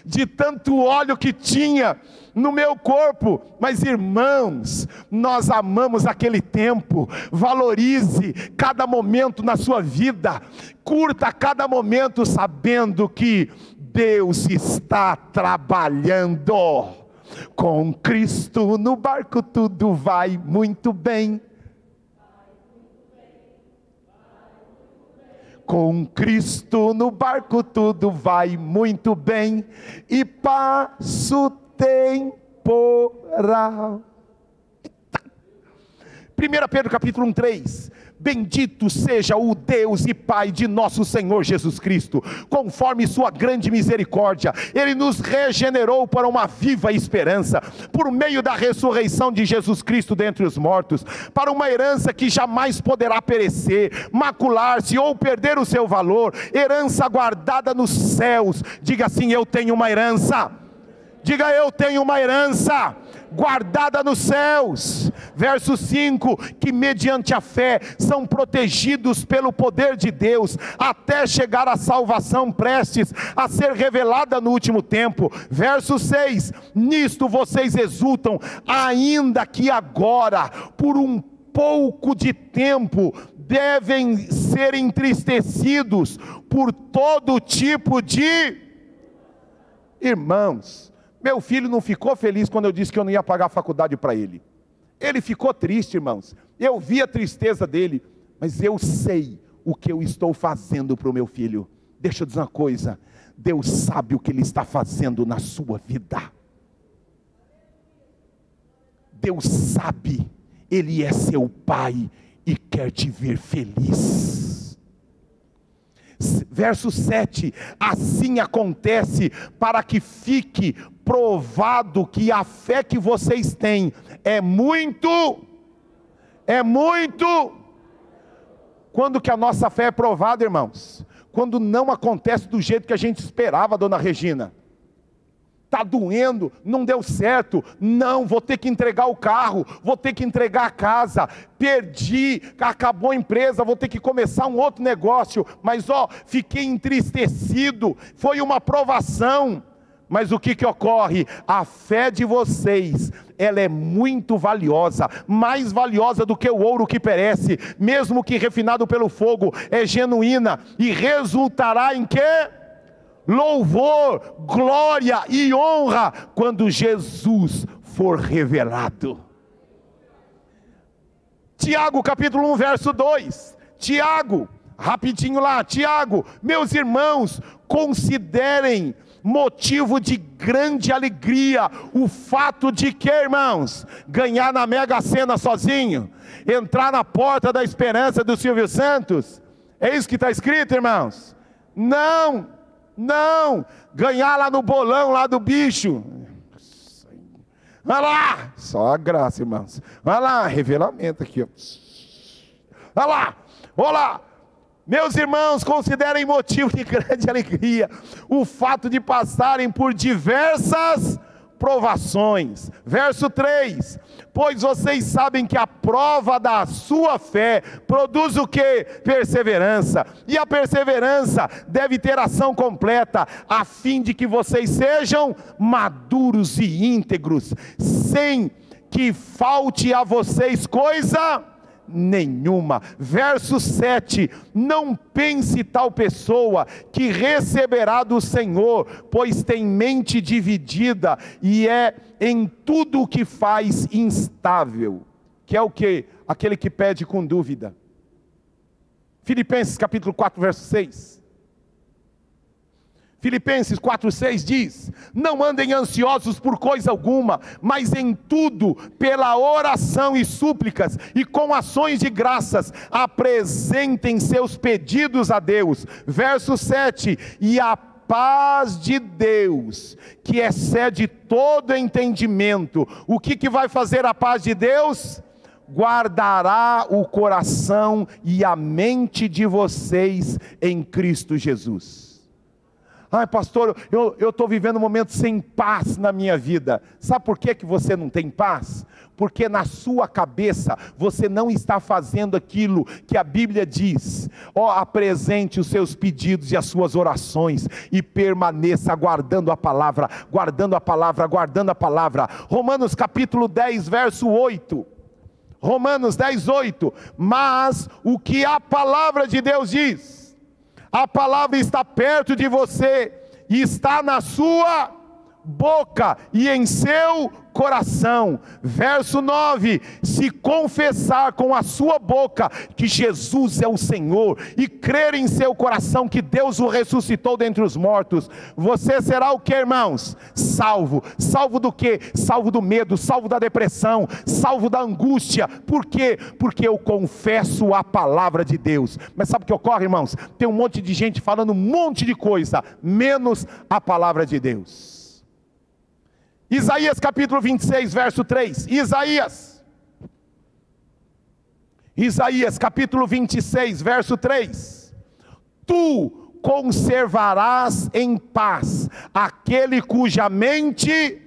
de tanto óleo que tinha no meu corpo. Mas irmãos, nós amamos aquele tempo. Valorize cada momento na sua vida, curta cada momento sabendo que Deus está trabalhando. Com Cristo no barco tudo vai muito bem. Com Cristo no barco tudo vai muito bem, e passa o temporal. 1 Pedro capítulo 1:3. Bendito seja o Deus e Pai de nosso Senhor Jesus Cristo, conforme sua grande misericórdia, Ele nos regenerou para uma viva esperança, por meio da ressurreição de Jesus Cristo dentre os mortos, para uma herança que jamais poderá perecer, macular-se ou perder o seu valor, herança guardada nos céus. Diga assim: eu tenho uma herança. Diga: eu tenho uma herança guardada nos céus. Verso 5, que mediante a fé são protegidos pelo poder de Deus, até chegar à salvação prestes a ser revelada no último tempo. Verso 6, nisto vocês exultam, ainda que agora, por um pouco de tempo, devem ser entristecidos por todo tipo de... Irmãos, meu filho não ficou feliz quando eu disse que eu não ia pagar a faculdade para ele. Ele ficou triste, irmãos. Eu vi a tristeza dele, mas eu sei o que eu estou fazendo para o meu filho. Deixa eu dizer uma coisa: Deus sabe o que Ele está fazendo na sua vida. Deus sabe, Ele é seu Pai e quer te ver feliz. Verso 7, assim acontece para que fique provado que a fé que vocês têm é muito. Quando que a nossa fé é provada, irmãos? Quando não acontece do jeito que a gente esperava, dona Regina. Está doendo, não deu certo, não, vou ter que entregar o carro, vou ter que entregar a casa, perdi, acabou a empresa, vou ter que começar um outro negócio, mas fiquei entristecido, foi uma provação. Mas o que ocorre? A fé de vocês, ela é muito valiosa, mais valiosa do que o ouro que perece, mesmo que refinado pelo fogo, é genuína, e resultará em quê? Louvor, glória e honra, quando Jesus for revelado. Tiago capítulo 1 verso 2, Tiago, rapidinho lá, Tiago, meus irmãos, considerem motivo de grande alegria o fato de que, irmãos, ganhar na Mega Sena sozinho, entrar na porta da esperança do Silvio Santos, é isso que está escrito, irmãos? Não, ganhar lá no bolão lá do bicho, Olha lá, só a graça, irmãos. Olha lá, revelamento aqui, ó. Olha lá, olha lá. Meus irmãos, considerem motivo de grande alegria o fato de passarem por diversas provações. Verso 3: pois vocês sabem que a prova da sua fé produz o que? Perseverança. E a perseverança deve ter ação completa, a fim de que vocês sejam maduros e íntegros, sem que falte a vocês coisa nenhuma. Verso 7: não pense tal pessoa que receberá do Senhor, pois tem mente dividida e é em tudo o que faz instável. Que é o que? Aquele que pede com dúvida. Filipenses capítulo 4 verso 6. Filipenses 4,6 diz: não andem ansiosos por coisa alguma, mas em tudo, pela oração e súplicas, e com ações de graças, apresentem seus pedidos a Deus. Verso 7: e a paz de Deus, que excede todo entendimento. O que vai fazer a paz de Deus? Guardará o coração e a mente de vocês em Cristo Jesus. Ai, pastor, eu estou vivendo um momento sem paz na minha vida. Sabe por que você não tem paz? Porque na sua cabeça você não está fazendo aquilo que a Bíblia diz. Apresente os seus pedidos e as suas orações e permaneça guardando a palavra, guardando a palavra, guardando a palavra. Romanos capítulo 10 verso 8. Romanos 10, 8. Mas o que a palavra de Deus diz? A palavra está perto de você, e está na sua boca e em seu coração. Verso 9: se confessar com a sua boca que Jesus é o Senhor, e crer em seu coração que Deus o ressuscitou dentre os mortos, você será o que, irmãos? Salvo. Salvo do que? Salvo do medo, salvo da depressão, salvo da angústia. Por quê? Porque eu confesso a palavra de Deus. Mas sabe o que ocorre, irmãos? Tem um monte de gente falando um monte de coisa, menos a palavra de Deus. Isaías capítulo 26 verso 3. Isaías capítulo 26 verso 3. Tu conservarás em paz aquele cuja mente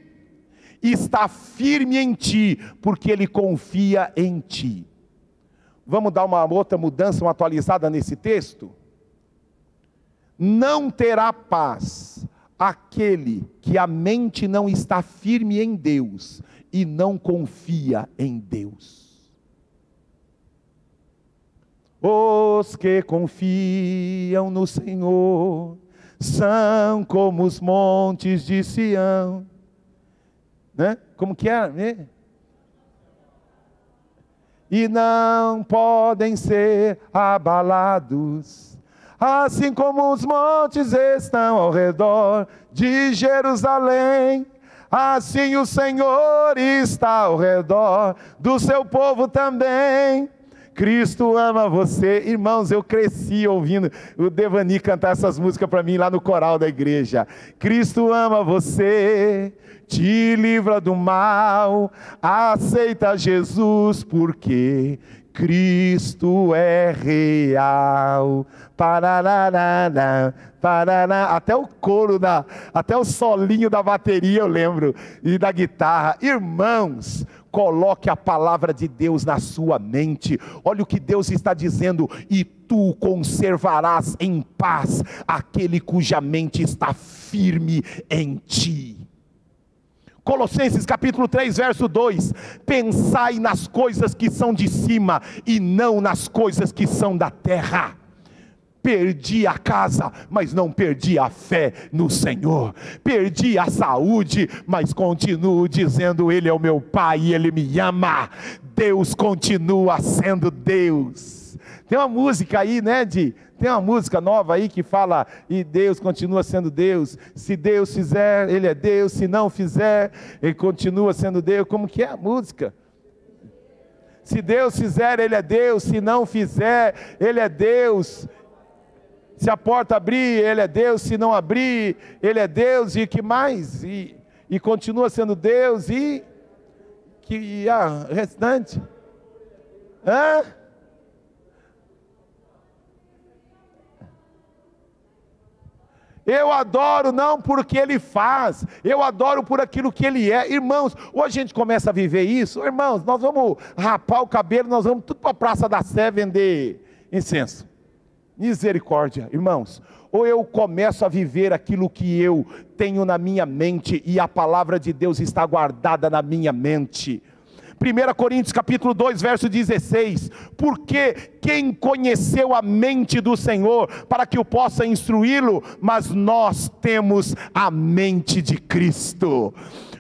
está firme em ti, porque ele confia em ti. Vamos dar uma outra mudança, uma atualizada nesse texto? Não terá paz aquele que a mente não está firme em Deus e não confia em Deus. Os que confiam no Senhor são como os montes de Sião, né? Como que é, né? E não podem ser abalados. Assim como os montes estão ao redor de Jerusalém, assim o Senhor está ao redor do seu povo também. Cristo ama você. Irmãos, eu cresci ouvindo o Devani cantar essas músicas para mim lá no coral da igreja. Cristo ama você, te livra do mal, aceita Jesus porque Cristo é real. Parararara, parará. Até o coro, até o solinho da bateria eu lembro, e da guitarra. Irmãos, coloque a palavra de Deus na sua mente. Olha o que Deus está dizendo: e tu conservarás em paz aquele cuja mente está firme em ti. Colossenses capítulo 3 verso 2: pensai nas coisas que são de cima e não nas coisas que são da terra. Perdi a casa, mas não perdi a fé no Senhor. Perdi a saúde, mas continuo dizendo: Ele é o meu Pai e Ele me ama. Deus continua sendo Deus. Tem uma música aí, né, tem uma música nova aí que fala: e Deus continua sendo Deus. Se Deus fizer, Ele é Deus. Se não fizer, Ele continua sendo Deus. Como que é a música? Se Deus fizer, Ele é Deus. Se não fizer, Ele é Deus. Se a porta abrir, Ele é Deus. Se não abrir, Ele é Deus. E que mais? E continua sendo Deus. E que a restante. Hã? Eu adoro não porque Ele faz, eu adoro por aquilo que Ele é. Irmãos, ou a gente começa a viver isso, irmãos, nós vamos rapar o cabelo, nós vamos tudo para a Praça da Sé vender incenso. Misericórdia, irmãos. Ou eu começo a viver aquilo que eu tenho na minha mente, e a palavra de Deus está guardada na minha mente. 1 Coríntios capítulo 2, verso 16, porque quem conheceu a mente do Senhor, para que o possa instruí-lo, mas nós temos a mente de Cristo.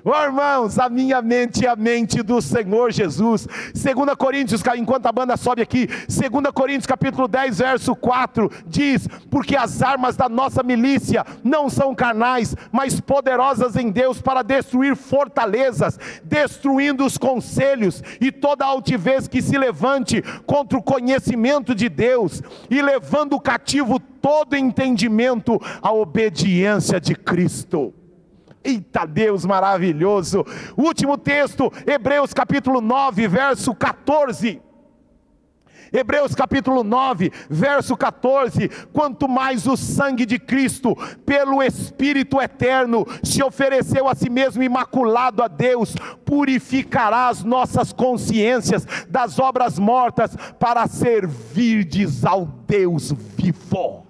Oh, irmãos, a minha mente é a mente do Senhor Jesus. 2 Coríntios, enquanto a banda sobe aqui, 2 Coríntios capítulo 10, verso 4, diz, porque as armas da nossa milícia não são carnais, mas poderosas em Deus para destruir fortalezas, destruindo os conselhos e toda altivez que se levante contra o conhecimento de Deus, e levando cativo todo entendimento à obediência de Cristo. Eita Deus maravilhoso. Último texto, Hebreus capítulo 9, verso 14. Hebreus capítulo 9, verso 14, quanto mais o sangue de Cristo, pelo Espírito eterno, se ofereceu a si mesmo imaculado a Deus, purificará as nossas consciências das obras mortas, para servirdes ao Deus vivo.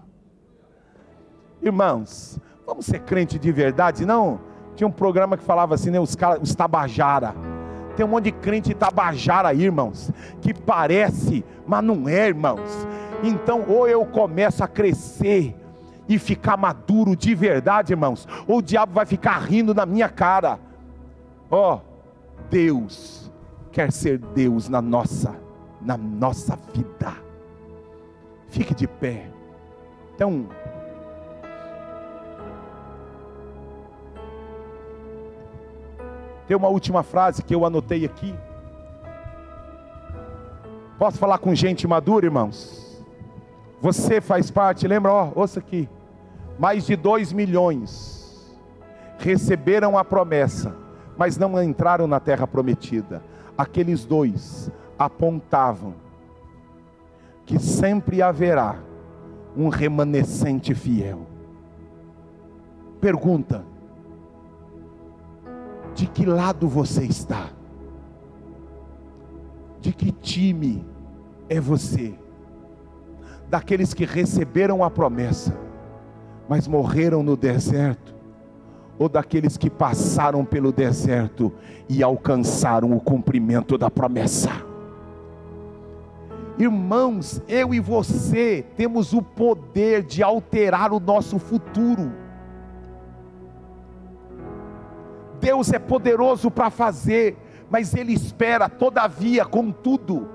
Irmãos, vamos ser crente de verdade, não? Tinha um programa que falava assim, né, os tabajara. Tem um monte de crente tabajara aí, irmãos, que parece, mas não é, irmãos. Então, ou eu começo a crescer e ficar maduro de verdade, irmãos, ou o diabo vai ficar rindo na minha cara. Ó, Deus quer ser Deus na nossa vida. Fique de pé. Então, tem uma última frase que eu anotei aqui. Posso falar com gente madura, irmãos? Você faz parte, lembra, ouça aqui. Mais de 2 milhões receberam a promessa, mas não entraram na terra prometida. Aqueles 2 apontavam que sempre haverá um remanescente fiel. Pergunta: de que lado você está? De que time é você? Daqueles que receberam a promessa, mas morreram no deserto? Ou daqueles que passaram pelo deserto e alcançaram o cumprimento da promessa? Irmãos, eu e você temos o poder de alterar o nosso futuro. Deus é poderoso para fazer, mas Ele espera, todavia, contudo,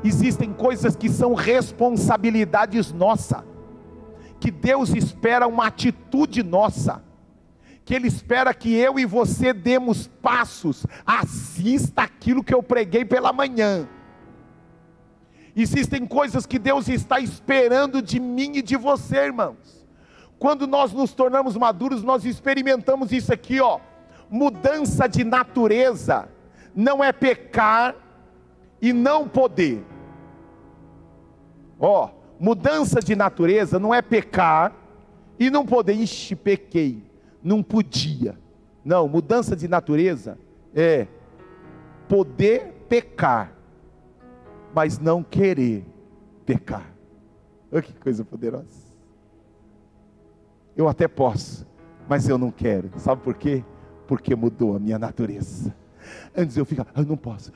existem coisas que são responsabilidades nossas, que Deus espera uma atitude nossa, que Ele espera que eu e você demos passos. Assista aquilo que eu preguei pela manhã. Existem coisas que Deus está esperando de mim e de você, irmãos. Quando nós nos tornamos maduros, nós experimentamos isso aqui, mudança de natureza não é pecar e não poder. Mudança de natureza não é pecar e não poder. Ixi, pequei, não podia. Não, mudança de natureza é poder pecar, mas não querer pecar. Olha que coisa poderosa. Eu até posso, mas eu não quero. Sabe por quê? Porque mudou a minha natureza. Antes eu ficava, eu não posso.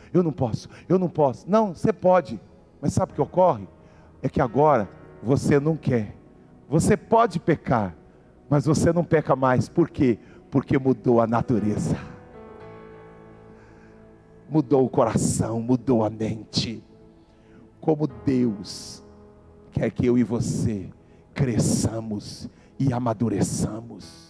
Não, você pode. Mas sabe o que ocorre? É que agora você não quer. Você pode pecar, mas você não peca mais. Por quê? Porque mudou a natureza. Mudou o coração, mudou a mente. Como Deus quer que eu e você cresçamos e amadureçamos.